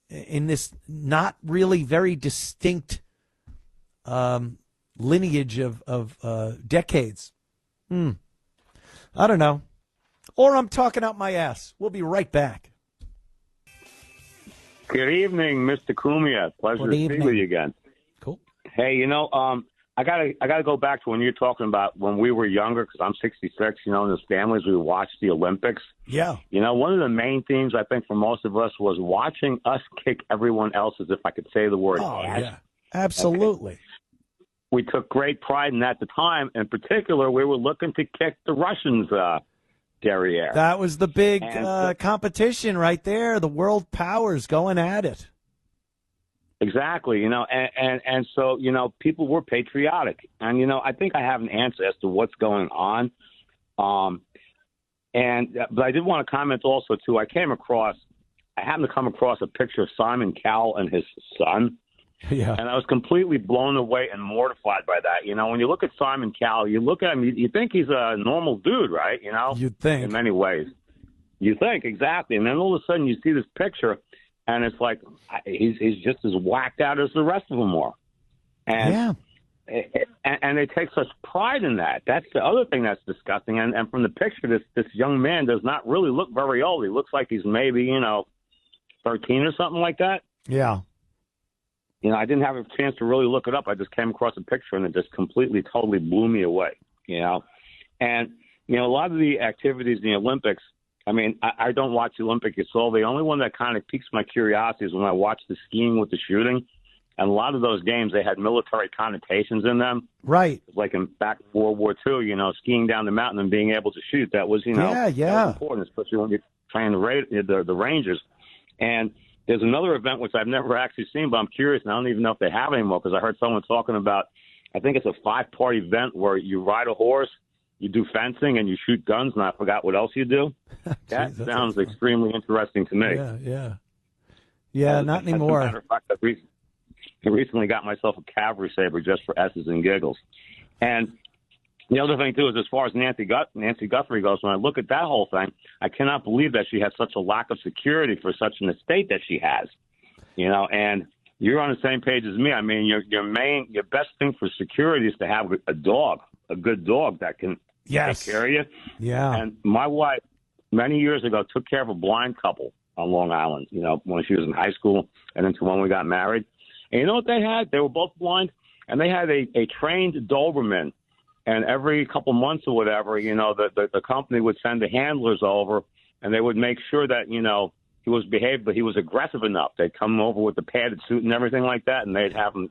in this not really very distinct lineage of decades. I don't know. Or I'm talking out my ass. We'll be right back. Good evening, Mr. Cumia. Pleasure to speak with you again. Cool. Hey, I gotta go back to when you're talking about when we were younger, because I'm 66. In as families we watched the Olympics. Yeah. One of the main themes I think for most of us was watching us kick everyone else's, if I could say the word, ass. Yeah, absolutely. Okay. We took great pride in that at the time. In particular, we were looking to kick the Russians' derriere. That was the big competition right there. The world powers going at it. Exactly, and so, people were patriotic. And, I think I have an answer as to what's going on. But I did want to comment also, too. I happened to come across a picture of Simon Cowell and his son. Yeah. And I was completely blown away and mortified by that. When you look at Simon Cowell, you look at him, you think he's a normal dude, right? You'd think. In many ways. You think, exactly. And then all of a sudden you see this picture, and it's like he's just as whacked out as the rest of them are. And, and they take such pride in that. That's the other thing that's disgusting. And from the picture, this young man does not really look very old. He looks like he's maybe, 13 or something like that. Yeah. I didn't have a chance to really look it up. I just came across a picture, and it just completely, totally blew me away, And, a lot of the activities in the Olympics, I don't watch the Olympics at all. The only one that kind of piques my curiosity is when I watch the skiing with the shooting. And a lot of those games, they had military connotations in them. Right. Like back in World War II, skiing down the mountain and being able to shoot. That was, that was important, especially when you're trying the Rangers. And there's another event which I've never actually seen, but I'm curious, and I don't even know if they have it anymore, because I heard someone talking about, I think it's a 5-part event where you ride a horse, you do fencing, and you shoot guns, and I forgot what else you do. That sounds extremely interesting to me. Yeah, not anymore. As a matter of fact, I recently got myself a cavalry saber just for S's and giggles. And the other thing, too, is as far as Nancy Guthrie goes, when I look at that whole thing, I cannot believe that she has such a lack of security for such an estate that she has. And you're on the same page as me. Your best thing for security is to have a good dog that can take care of you. Yeah. And my wife, many years ago, took care of a blind couple on Long Island, when she was in high school and into when we got married. And you know what they had? They were both blind, and they had a trained Doberman. And every couple months or whatever, the company would send the handlers over, and they would make sure that, he was behaved, but he was aggressive enough. They'd come over with the padded suit and everything like that, and they'd have him,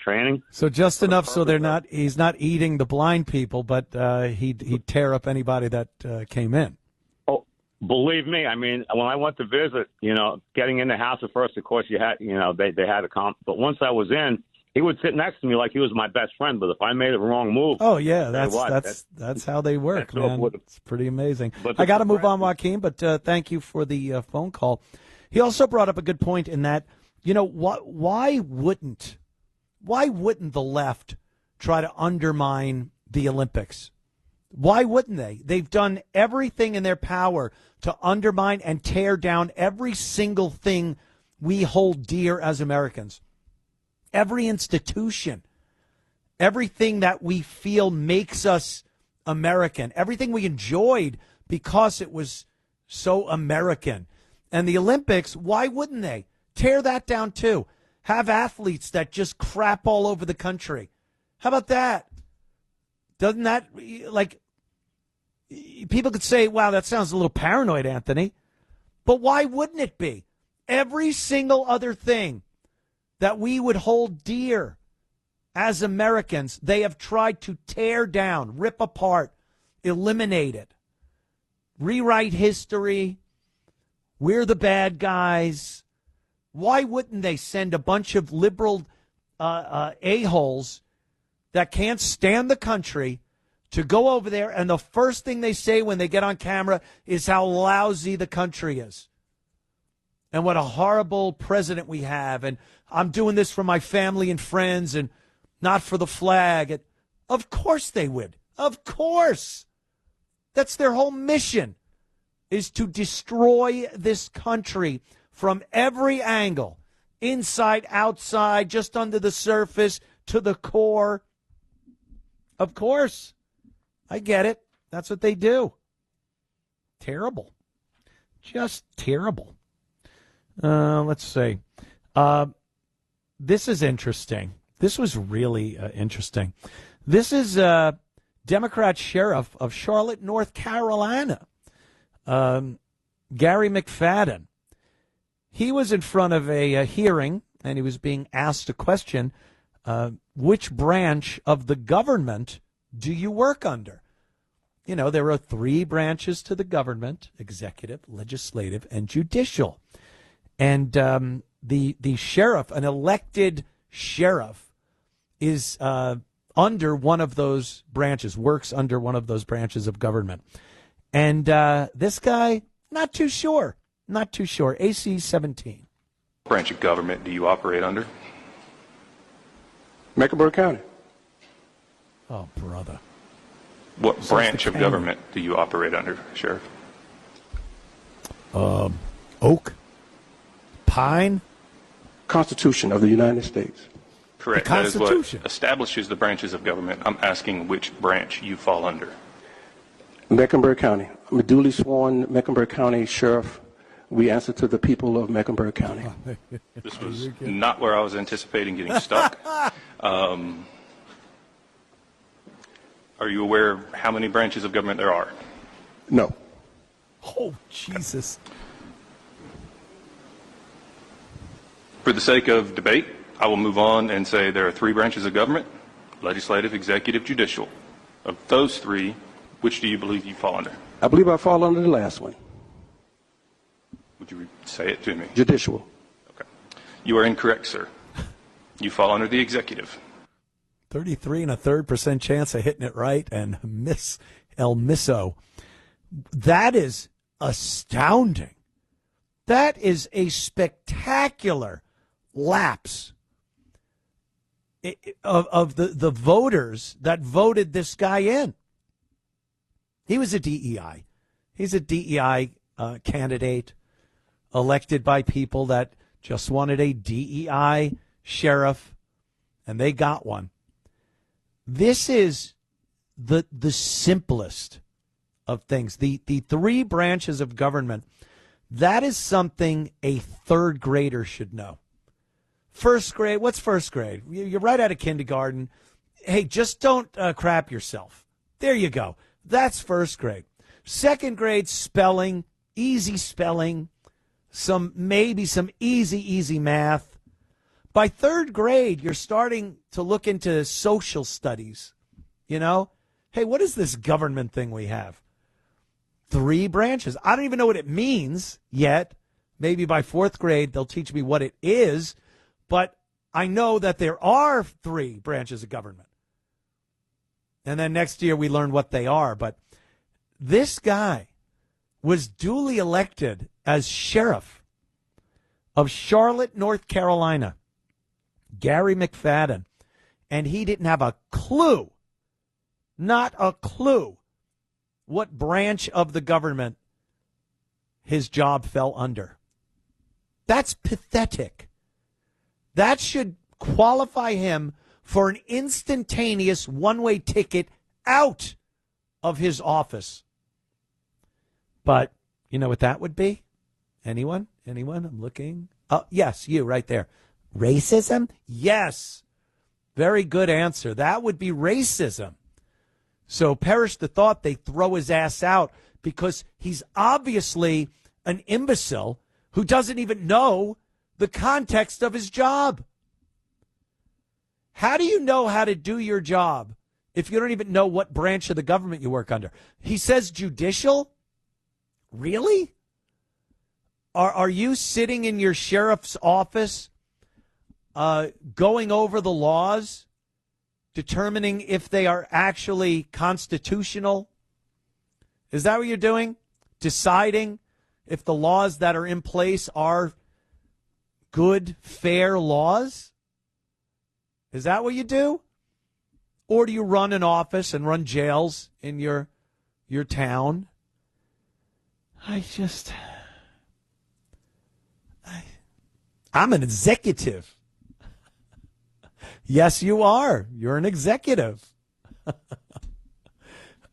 training. So just enough so he's not eating the blind people, but he'd tear up anybody that came in. Oh, believe me. When I went to visit, getting in the house at first, of course, they had a comp. But once I was in, he would sit next to me like he was my best friend, but if I made a wrong move, that's how they work, man. It's pretty amazing. I got to move on, Joaquin, but thank you for the phone call. He also brought up a good point in that, why wouldn't the left try to undermine the Olympics? Why wouldn't they? They've done everything in their power to undermine and tear down every single thing we hold dear as Americans. Every institution, everything that we feel makes us American, everything we enjoyed because it was so American. And the Olympics, why wouldn't they tear that down too? Have athletes that just crap all over the country. How about that? Doesn't that, people could say, wow, that sounds a little paranoid, Anthony. But why wouldn't it be? Every single other thing that we would hold dear as Americans, they have tried to tear down, rip apart, eliminate it, rewrite history. We're the bad guys. Why wouldn't they send a bunch of liberal a-holes that can't stand the country to go over there, and the first thing they say when they get on camera is how lousy the country is and what a horrible president we have, and I'm doing this for my family and friends and not for the flag. Of course they would. Of course. That's their whole mission. is to destroy this country from every angle, inside, outside, just under the surface, to the core. Of course. I get it. That's what they do. Terrible. Just terrible. Let's see. This is interesting. This was really interesting. This is Democrat sheriff of Charlotte, North Carolina, Gary McFadden. He was in front of a hearing, and he was being asked a question, which branch of the government do you work under? You know, there are 3 branches to the government: executive, legislative, and judicial. And the sheriff, an elected sheriff, is under one of those branches, works under one of those branches of government. And this guy, not too sure. AC 17. Branch of government do you operate under? Mecklenburg County. Oh, brother. What branch of government do you operate under, Sheriff? Oak? Pine? Constitution of the United States. Correct. The Constitution. That is what establishes the branches of government. I'm asking which branch you fall under. Mecklenburg County. I'm a duly sworn Mecklenburg County sheriff. We answer to the people of Mecklenburg County. This was not where I was anticipating getting stuck. Are you aware of how many branches of government there are? No. Oh, Jesus. For the sake of debate, I will move on and say there are 3 branches of government: legislative, executive, judicial. Of those 3, which do you believe you fall under? I believe I fall under the last one. Would you say it to me? Judicial. Okay. You are incorrect, sir. You fall under the executive. 33 1/3% chance of hitting it right, and miss El Misso. That is astounding. That is a spectacular lapse of the voters that voted this guy in. He was a DEI. He's a DEI candidate elected by people that just wanted a DEI sheriff, and they got one. This is the simplest of things. The 3 branches of government, that is something a 3rd grader should know. First grade, what's first grade? You're right out of kindergarten. Hey, just don't crap yourself. There you go. That's first grade. Second grade, spelling, easy spelling, maybe some easy math. By 3rd grade, you're starting to look into social studies. You know, hey, what is this government thing we have? 3 branches. I don't even know what it means yet. Maybe by 4th grade, they'll teach me what it is. But I know that there are 3 branches of government. And then next year we learn what they are. But this guy was duly elected as sheriff of Charlotte, North Carolina, Gary McFadden. And he didn't have a clue, not a clue, what branch of the government his job fell under. That's pathetic. That should qualify him for an instantaneous one-way ticket out of his office. But you know what that would be? Anyone? I'm looking. Oh, yes, you right there. Racism? Yes. Very good answer. That would be racism. So perish the thought they throw his ass out because he's obviously an imbecile who doesn't even know the context of his job. How do you know how to do your job if you don't even know what branch of the government you work under? He says judicial? Really? Are you sitting in your sheriff's office going over the laws, determining if they are actually constitutional? Is that what you're doing? Deciding if the laws that are in place are good, fair laws? Is that what you do? Or do you run an office and run jails in your town? I'm an executive. Yes, you are. You're an executive.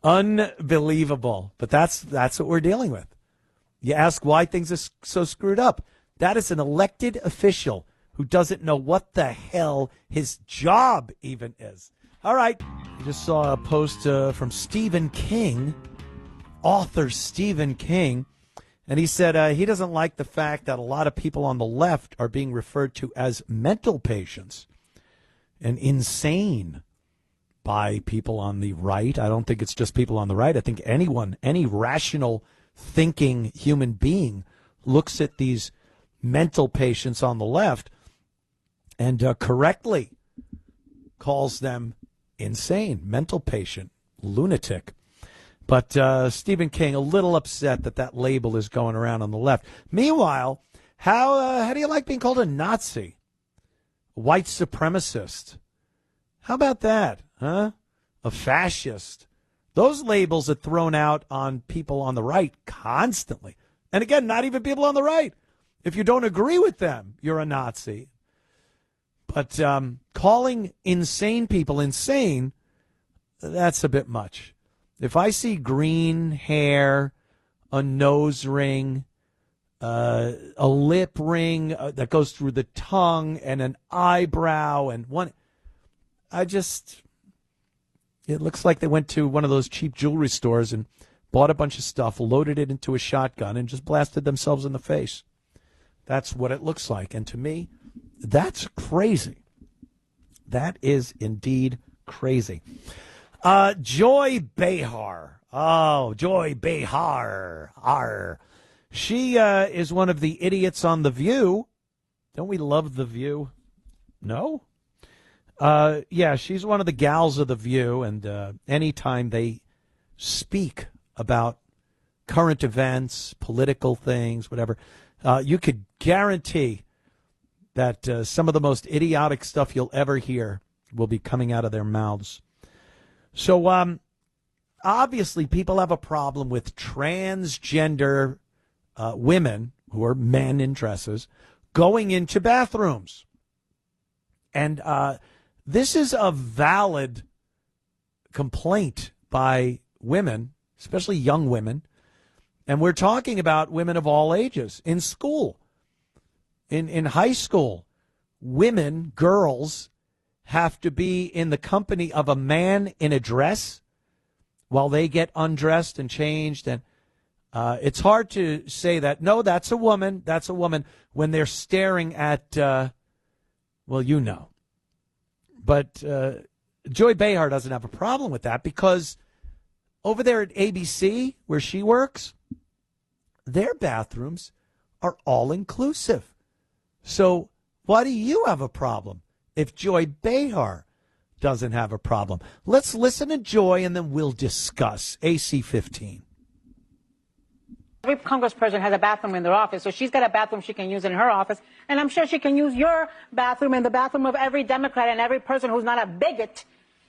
Unbelievable. But that's what we're dealing with. You ask why things are so screwed up. That is an elected official who doesn't know what the hell his job even is. All right. I just saw a post from Stephen King, author Stephen King, and he said he doesn't like the fact that a lot of people on the left are being referred to as mental patients and insane by people on the right. I don't think it's just people on the right. I think anyone, any rational thinking human being looks at these mental patients on the left and correctly calls them insane, mental patient, lunatic. But Stephen King, a little upset that label is going around on the left. Meanwhile, how do you like being called a Nazi, white supremacist? How about that, huh? A fascist. Those labels are thrown out on people on the right constantly. And again, not even people on the right. If you don't agree with them, you're a Nazi. But calling insane people insane, that's a bit much. If I see green hair, a nose ring, a lip ring that goes through the tongue, and an eyebrow, and one, it looks like they went to one of those cheap jewelry stores and bought a bunch of stuff, loaded it into a shotgun, and just blasted themselves in the face. That's what it looks like. And to me, that's crazy. That is indeed crazy. Joy Behar. Oh, Joy Behar. Arr. She is one of the idiots on The View. Don't we love The View? No? Yeah, she's one of the gals of The View, and anytime they speak about current events, political things, whatever, you could guarantee that some of the most idiotic stuff you'll ever hear will be coming out of their mouths. So obviously people have a problem with transgender women, who are men in dresses, going into bathrooms. And this is a valid complaint by women, especially young women. And we're talking about women of all ages in school. In high school, women, girls, have to be in the company of a man in a dress while they get undressed and changed. And it's hard to say that, no, that's a woman, when they're staring at, well, you know. But Joy Behar doesn't have a problem with that because over there at ABC, where she works, their bathrooms are all inclusive. So why do you have a problem if Joy Behar doesn't have a problem? Let's listen to Joy and then we'll discuss. AC 15. Every Congress president has a bathroom in their office, so she's got a bathroom she can use in her office, and I'm sure she can use your bathroom and the bathroom of every Democrat and every person who's not a bigot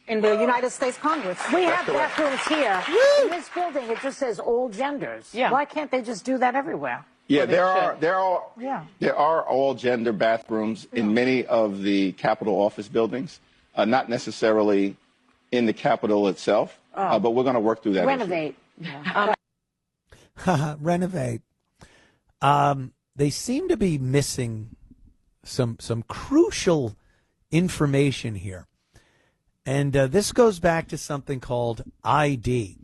in the United States Congress. We have bathrooms here. In this building, it just says all genders. Yeah. Why can't they just do that everywhere? Yeah, there are all gender bathrooms in many of the Capitol office buildings, not necessarily in the Capitol itself, but we're going to work through that. Renovate. Renovate. They seem to be missing some crucial information here. And this goes back to something called ID.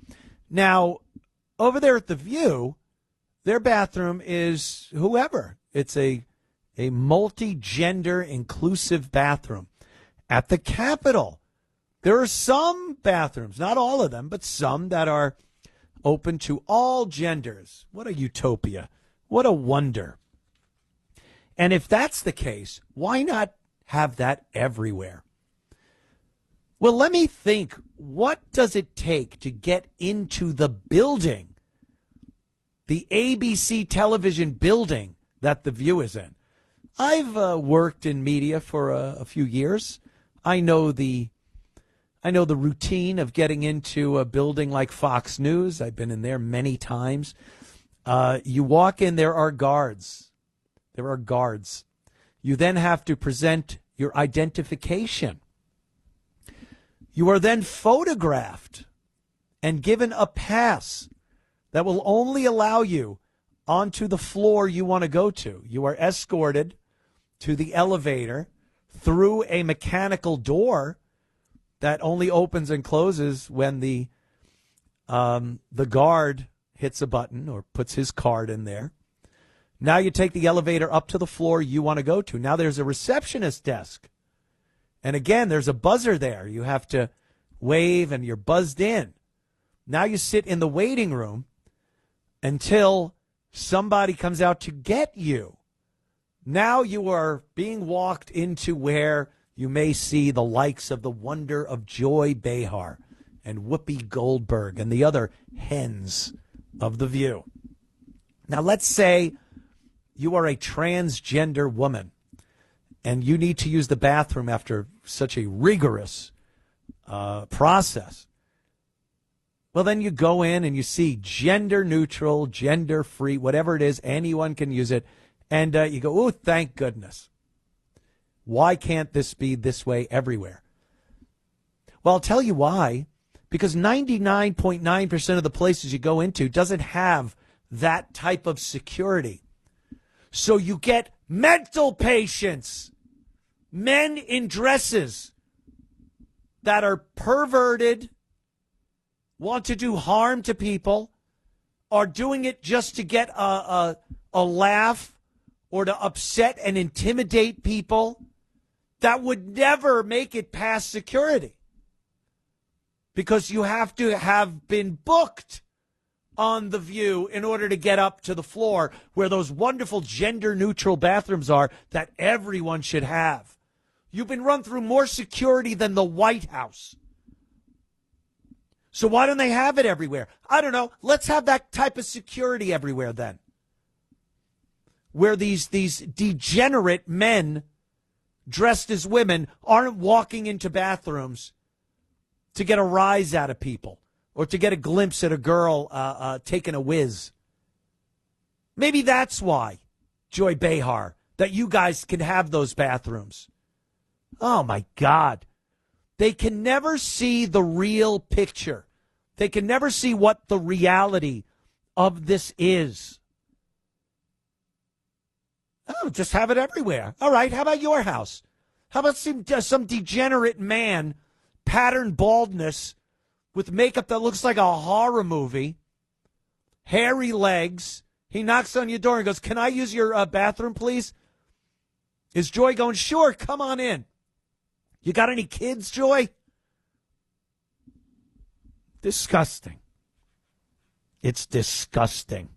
Now, over there at The View, their bathroom is whoever. It's a multi-gender inclusive bathroom. At the Capitol, there are some bathrooms, not all of them, but some that are open to all genders. What a utopia. What a wonder. And if that's the case, why not have that everywhere? Well, let me think. What does it take to get into the building, the ABC television building that The View is in? I've worked in media for a few years. I know the routine of getting into a building like Fox News. I've been in there many times. You walk in, there are guards. There are guards. You then have to present your identification. You are then photographed and given a pass that will only allow you onto the floor you want to go to. You are escorted to the elevator through a mechanical door that only opens and closes when the guard hits a button or puts his card in there. Now you take the elevator up to the floor you want to go to. Now there's a receptionist desk. And again, there's a buzzer there. You have to wave and you're buzzed in. Now you sit in the waiting room until somebody comes out to get you. Now you are being walked into where you may see the likes of the wonder of Joy Behar and Whoopi Goldberg and the other hens of The View. Now let's say you are a transgender woman and you need to use the bathroom after such a rigorous process. Well, then you go in and you see gender neutral, gender free, whatever it is, anyone can use it. And you go, oh, thank goodness. Why can't this be this way everywhere? Well, I'll tell you why. Because 99.9% of the places you go into doesn't have that type of security. So you get mental patients, men in dresses that are perverted, want to do harm to people, are doing it just to get a laugh or to upset and intimidate people that would never make it past security. Because you have to have been booked on The View in order to get up to the floor where those wonderful gender-neutral bathrooms are that everyone should have. You've been run through more security than the White House. So why don't they have it everywhere? I don't know. Let's have that type of security everywhere then. Where these degenerate men dressed as women aren't walking into bathrooms to get a rise out of people or to get a glimpse at a girl taking a whiz. Maybe that's why, Joy Behar, that you guys can have those bathrooms. Oh, my God. They can never see the real picture. They can never see what the reality of this is. Oh, just have it everywhere. All right, how about your house? How about some degenerate man, patterned baldness, with makeup that looks like a horror movie, hairy legs. He knocks on your door and goes, can I use your bathroom, please? Is Joy going, sure, come on in. You got any kids, Joy? Disgusting. It's disgusting.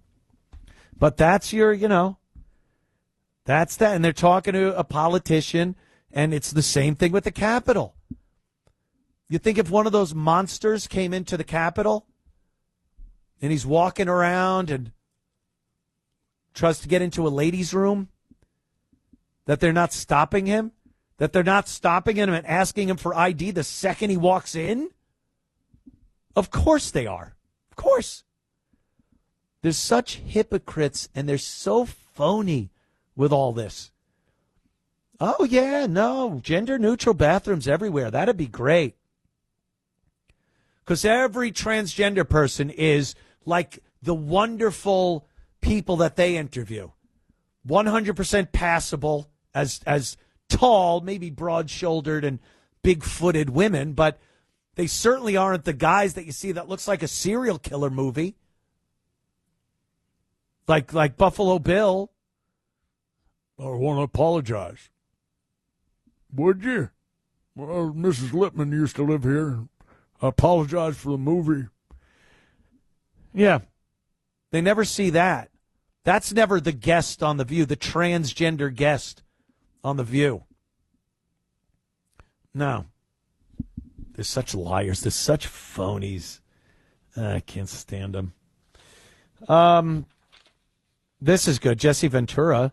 But that's your, that's that. And they're talking to a politician, and it's the same thing with the Capitol. You think if one of those monsters came into the Capitol and he's walking around and tries to get into a ladies' room, that they're not stopping him? That they're not stopping him and asking him for ID the second he walks in? Of course they are. Of course. There's such hypocrites, and they're so phony with all this. Oh, yeah, no, gender-neutral bathrooms everywhere. That'd be great. Because every transgender person is like the wonderful people that they interview. 100% passable as tall, maybe broad-shouldered and big-footed women, but they certainly aren't the guys that you see that looks like a serial killer movie. Like Buffalo Bill. I want to apologize. Would you? Well, Mrs. Lippman used to live here. I apologize for the movie. Yeah. They never see that. That's never the guest on The View, the transgender guest on The View. No. They're such liars. They're such phonies. I can't stand them. This is good. Jesse Ventura.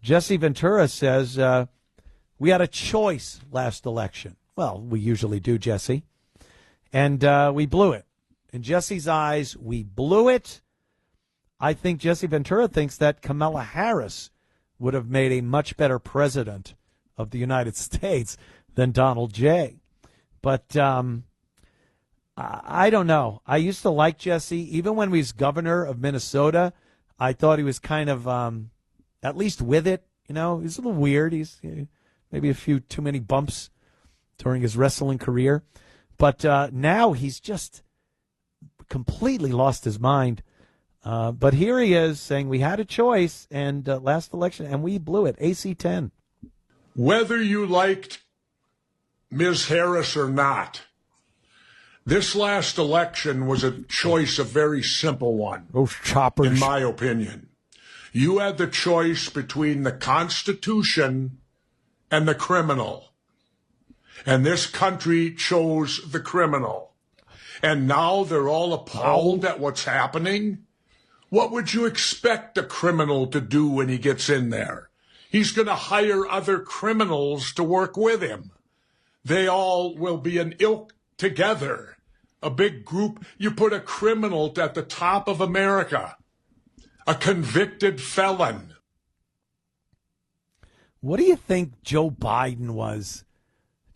Jesse Ventura says, we had a choice last election. Well, we usually do, Jesse. And we blew it. In Jesse's eyes, we blew it. I think Jesse Ventura thinks that Kamala Harris would have made a much better president of the United States than Donald J. But I don't know. I used to like Jesse. Even when he was governor of Minnesota, I thought he was kind of at least with it. You know, he's a little weird. He's maybe a few too many bumps during his wrestling career. But now he's just completely lost his mind. But here he is saying we had a choice and last election, and we blew it. AC 10. Whether you liked Ms. Harris or not, this last election was a choice, a very simple one. Those choppers. In my opinion. You had the choice between the Constitution and the criminal. And this country chose the criminal. And now they're all appalled at what's happening. What would you expect a criminal to do when he gets in there? He's going to hire other criminals to work with him. They all will be an ilk together. A big group. You put a criminal at the top of America, a convicted felon. What do you think Joe Biden was?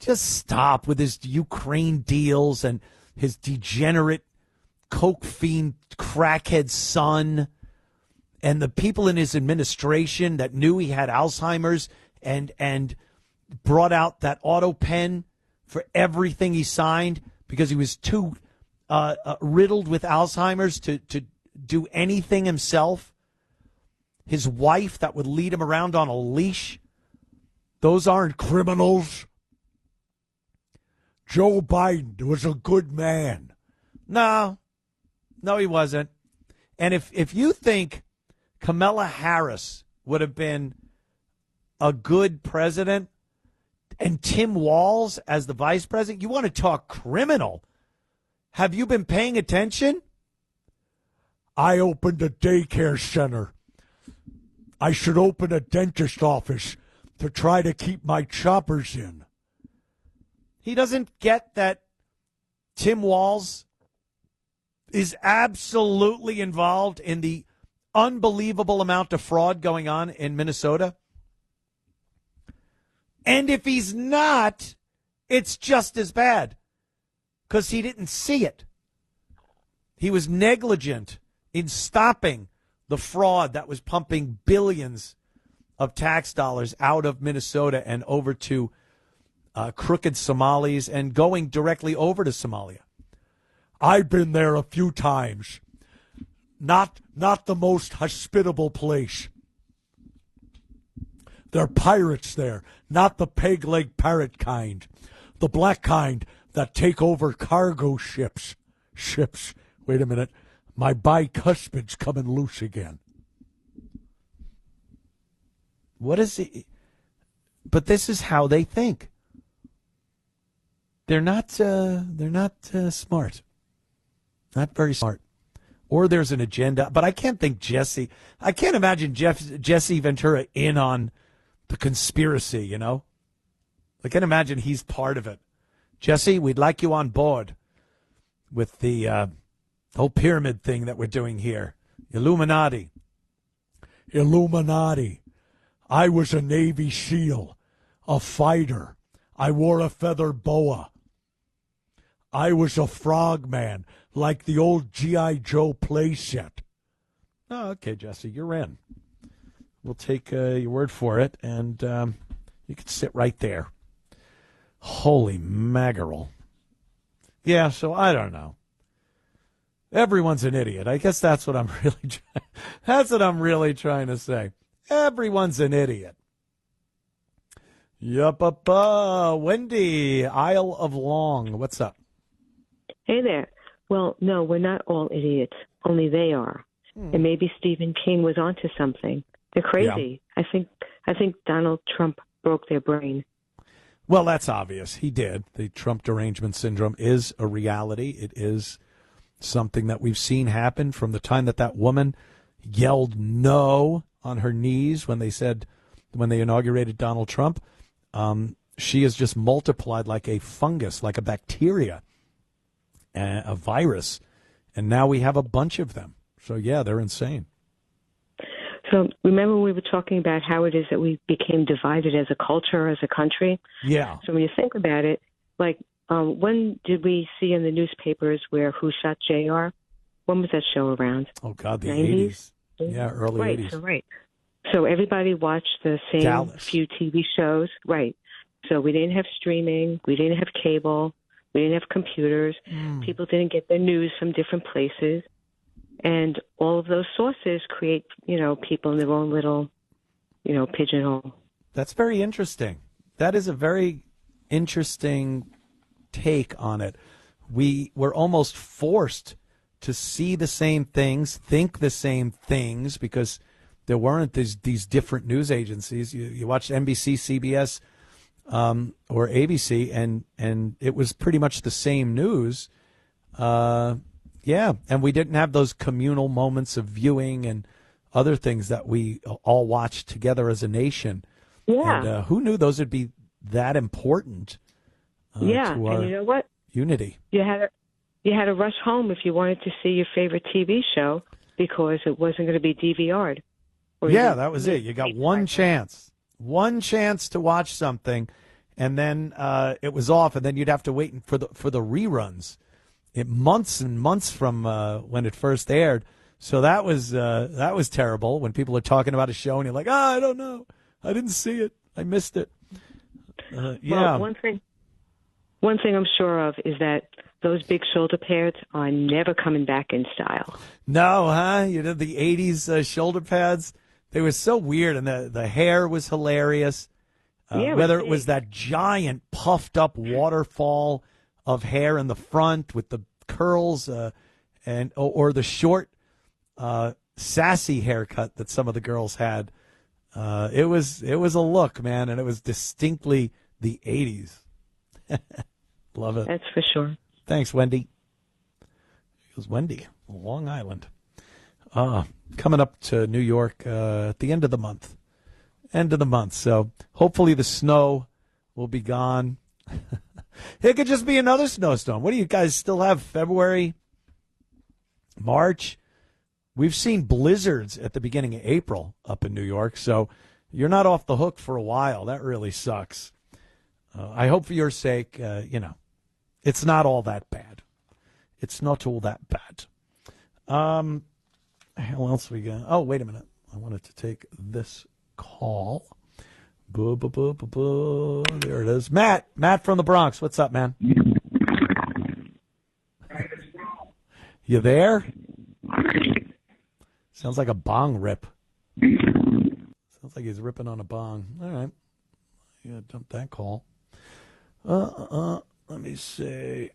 Just stop with his Ukraine deals and his degenerate coke fiend crackhead son and the people in his administration that knew he had Alzheimer's and brought out that auto pen for everything he signed because he was too riddled with Alzheimer's to do anything himself. His wife that would lead him around on a leash. Those aren't criminals. Joe Biden was a good man. No, he wasn't. And if you think Kamala Harris would have been a good president and Tim Walz as the vice president, you want to talk criminal. Have you been paying attention? I opened a daycare center. I should open a dentist office to try to keep my choppers in. He doesn't get that Tim Walz is absolutely involved in the unbelievable amount of fraud going on in Minnesota. And if he's not, it's just as bad because he didn't see it. He was negligent in stopping the fraud that was pumping billions of tax dollars out of Minnesota and over to crooked Somalis and going directly over to Somalia. I've been there a few times. Not the most hospitable place. There are pirates there, not the peg-leg parrot kind. The black kind that take over cargo ships. Wait a minute. My bicuspid's coming loose again. What is it? But this is how they think. They're not smart. Not very smart. Or there's an agenda. But I can't imagine Jesse Ventura in on the conspiracy, you know? I can't imagine he's part of it. Jesse, we'd like you on board with the whole pyramid thing that we're doing here. Illuminati. I was a Navy SEAL, a fighter. I wore a feather boa. I was a frogman, like the old G.I. Joe playset. Oh, okay, Jesse, you're in. We'll take your word for it, and you can sit right there. Holy mackerel. Yeah, so I don't know. Everyone's an idiot. I guess that's what I'm really trying to say. Everyone's an idiot. Yup, Wendy, Isle of Long. What's up? Hey there. Well, no, we're not all idiots. Only they are. And maybe Stephen King was onto something. They're crazy. Yeah. I think Donald Trump broke their brain. Well, that's obvious. He did. The Trump derangement syndrome is a reality. It is something that we've seen happen from the time that woman yelled no on her knees when they inaugurated Donald Trump. She has just multiplied like a fungus, like a bacteria, a virus. And now we have a bunch of them. So, yeah, they're insane. So remember we were talking about how it is that we became divided as a culture, as a country? Yeah. So when you think about it, like when did we see in the newspapers where Who Shot JR? When was that show around? Oh, God, the 90s? 80s. Yeah, early right, 80s. So, right. So everybody watched the same Dallas. few TV shows. Right. So we didn't have streaming. We didn't have cable. We didn't have computers. People didn't get their news from different places. And all of those sources create, people in their own little, pigeonhole. That's very interesting. That is a very interesting take on it. We were almost forced to see the same things, think the same things, because there weren't these different news agencies. You watched NBC, CBS, or ABC, and it was pretty much the same news. Yeah, and we didn't have those communal moments of viewing and other things that we all watched together as a nation. Yeah. And who knew those would be that important to our and you know what? unity? You had to rush home if you wanted to see your favorite TV show because it wasn't going to be DVR'd. Yeah, that was it. You got one chance to watch something, and then it was off, and then you'd have to wait for the reruns. Months and months from when it first aired. So that was terrible when people are talking about a show and you're like, I don't know. I didn't see it. I missed it. Yeah. Well, one thing I'm sure of is that those big shoulder pads are never coming back in style. No, huh? You know, the 80s shoulder pads, they were so weird, and the hair was hilarious. Whether it was that giant puffed up waterfall of hair in the front with the curls, or the short, sassy haircut that some of the girls had. It was a look, man, and it was distinctly the 80s. Love it. That's for sure. Thanks, Wendy. It was Wendy, Long Island. Coming up to New York at the end of the month. So hopefully the snow will be gone. It could just be another snowstorm. What do you guys still have? February, March? We've seen blizzards at the beginning of April up in New York, so you're not off the hook for a while. That really sucks. I hope for your sake, it's not all that bad. It's not all that bad. What else we got? Oh, wait a minute. I wanted to take this call. There it is. Matt from the Bronx. What's up, man? You there? Sounds like a bong rip. Sounds like he's ripping on a bong. All right. Yeah, dump that call. Let me see.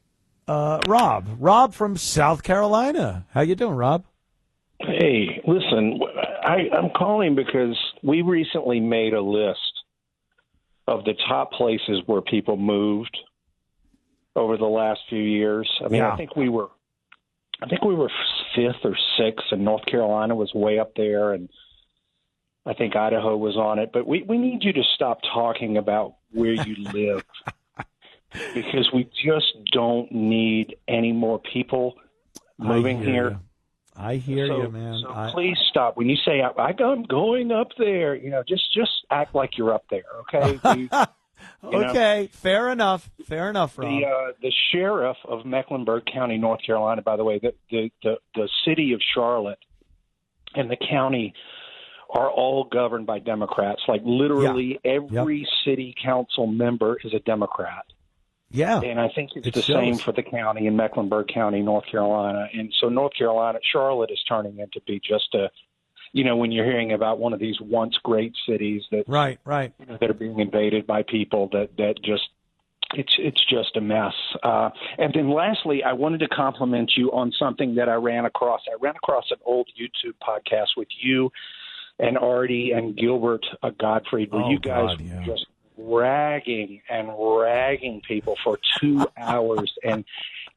Rob from South Carolina. How you doing, Rob? Hey, listen, I'm calling because we recently made a list of the top places where people moved over the last few years. I mean, I think we were fifth or sixth, and North Carolina was way up there, and I think Idaho was on it. But we need you to stop talking about where you live because we just don't need any more people moving here. I hear you, man. So please stop. When you say I'm going up there, just act like you're up there, okay? Okay, fair enough, Rob. The sheriff of Mecklenburg County, North Carolina, by the way, the city of Charlotte and the county are all governed by Democrats. Like literally every city council member is a Democrat. Yeah. And I think it's the same for the county in Mecklenburg County, North Carolina. And so North Carolina, Charlotte is turning into be just a, when you're hearing about one of these once great cities that right that are being invaded by people that just it's just a mess. And then lastly, I wanted to compliment you on something that I ran across. I ran across an old YouTube podcast with you and Artie and Gilbert Gottfried, where you guys were just ragging people for 2 hours. And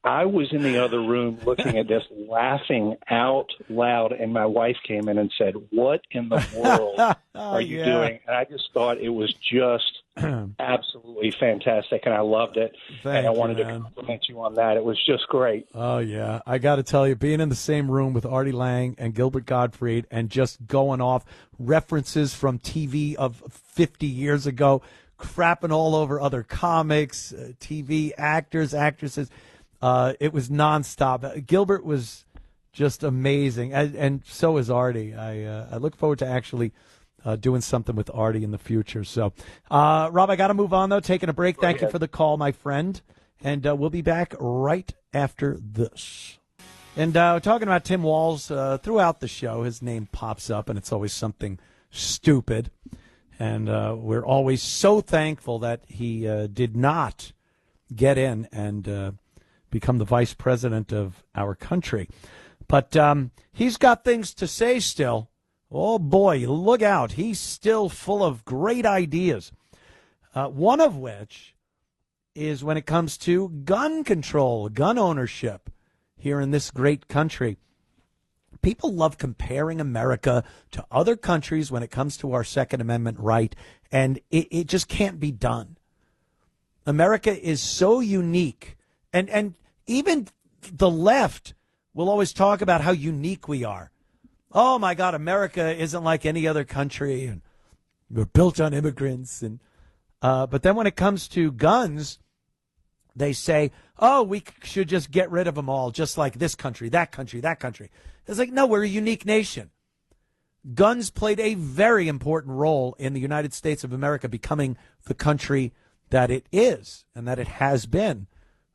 I was in the other room looking at this, laughing out loud, and my wife came in and said, "What in the world are you doing?" And I just thought it was just Absolutely fantastic, and I loved it. And I wanted to man. compliment you on that. It was just great. Oh, yeah. I got to tell you, being in the same room with Artie Lang and Gilbert Gottfried and just going off references from TV of 50 years ago, crapping all over other comics, TV actors, actresses. It was nonstop. Gilbert was just amazing, and so is Artie. I look forward to actually doing something with Artie in the future. So, Rob, I got to move on, though. Taking a break. Thank you for the call, my friend. And we'll be back right after this. And talking about Tim Walz, throughout the show, his name pops up, and it's always something stupid. And we're always so thankful that he did not get in and become the vice president of our country. But he's got things to say still. Oh, boy, look out. He's still full of great ideas, one of which is when it comes to gun control, gun ownership here in this great country. People love comparing America to other countries when it comes to our Second Amendment right, and it just can't be done. America is so unique, and even the left will always talk about how unique we are. Oh, my God, America isn't like any other country, and we're built on immigrants. And but then when it comes to guns, they say, oh, we should just get rid of them all, just like this country, that country, that country. It's like, no, we're a unique nation. Guns played a very important role in the United States of America becoming the country that it is and that it has been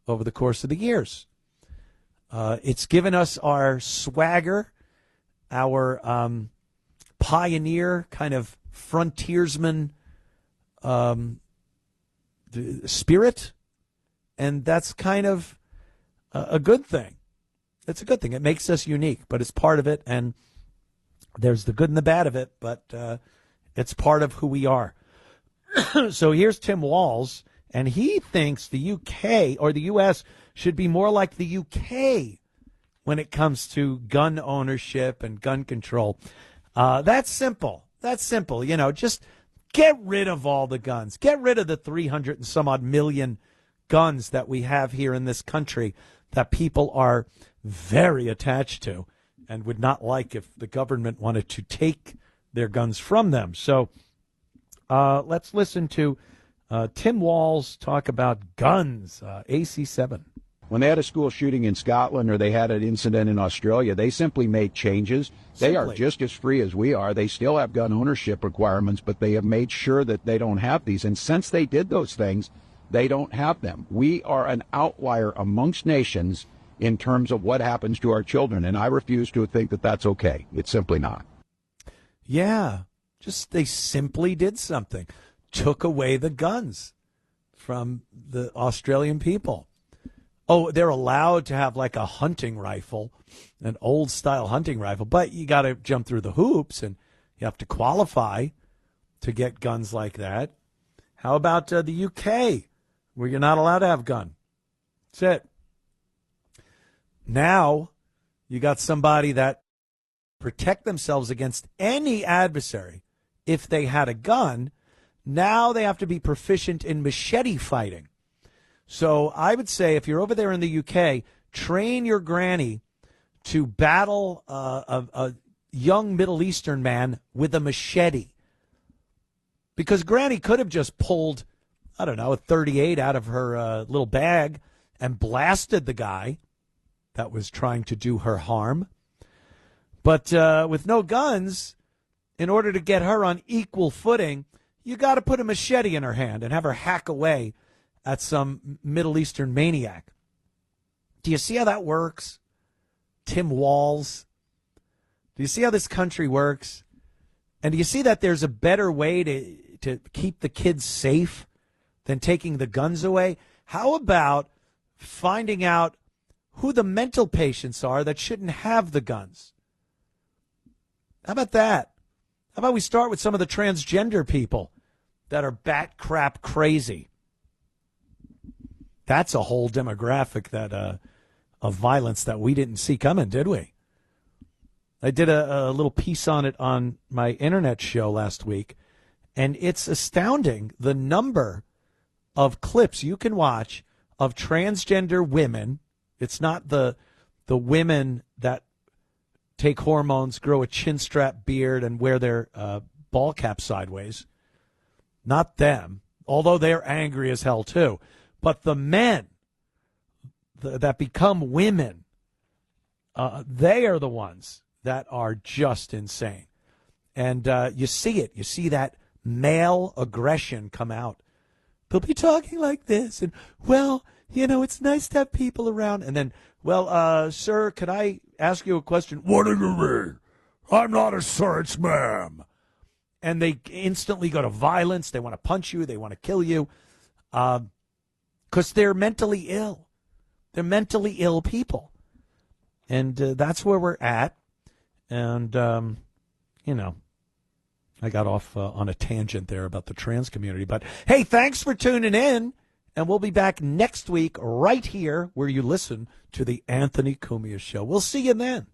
over the course of the years. It's given us our swagger, our pioneer kind of frontiersman spirit, and that's kind of a good thing. It's a good thing. It makes us unique, but it's part of it, and there's the good and the bad of it, but it's part of who we are. So here's Tim Walz, and he thinks the UK or the U.S. should be more like the UK when it comes to gun ownership and gun control. That's simple. That's simple. You know, just get rid of all the guns. Get rid of the 300 and some odd million guns that we have here in this country that people are very attached to and would not like if the government wanted to take their guns from them. So let's listen to Tim Walz talk about guns, AC7. When they had a school shooting in Scotland or they had an incident in Australia, they simply made changes. They are just as free as we are. They still have gun ownership requirements, but they have made sure that they don't have these. And since they did those things, they don't have them. We are an outlier amongst nations in terms of what happens to our children, and I refuse to think that that's okay. It's simply not. Yeah, just they simply did something. Took away the guns from the Australian people. Oh, they're allowed to have like a hunting rifle, an old-style hunting rifle, but you got to jump through the hoops, and you have to qualify to get guns like that. How about the UK, where you're not allowed to have a gun? That's it. Now you got somebody that protect themselves against any adversary if they had a gun. Now they have to be proficient in machete fighting. So I would say if you're over there in the UK, train your granny to battle a young Middle Eastern man with a machete. Because Granny could have just pulled, I don't know, a .38 out of her little bag and blasted the guy that was trying to do her harm. But with no guns, in order to get her on equal footing, you got to put a machete in her hand and have her hack away at some Middle Eastern maniac. Do you see how that works? Tim Walz. Do you see how this country works? And do you see that there's a better way to keep the kids safe than taking the guns away? How about finding out who the mental patients are that shouldn't have the guns? How about that? How about we start with some of the transgender people that are bat crap crazy? That's a whole demographic that of violence that we didn't see coming, did we? I did a little piece on it on my internet show last week, And it's astounding the number of clips you can watch of transgender women. It's not the women that take hormones, grow a chin strap beard, and wear their ball cap sideways. Not them, although they're angry as hell too. But the men that become women, they are the ones that are just insane. And you see it. You see that male aggression come out. They'll be talking like this, and, well, you know, it's nice to have people around. And then, well, sir, can I ask you a question? What do you mean? I'm not a sir, it's ma'am. And they instantly go to violence. They want to punch you. They want to kill you because they're mentally ill. They're mentally ill people. And that's where we're at. And, you know, I got off on a tangent there about the trans community. But, hey, thanks for tuning in. And we'll be back next week right here where you listen to the Anthony Cumia Show. We'll see you then.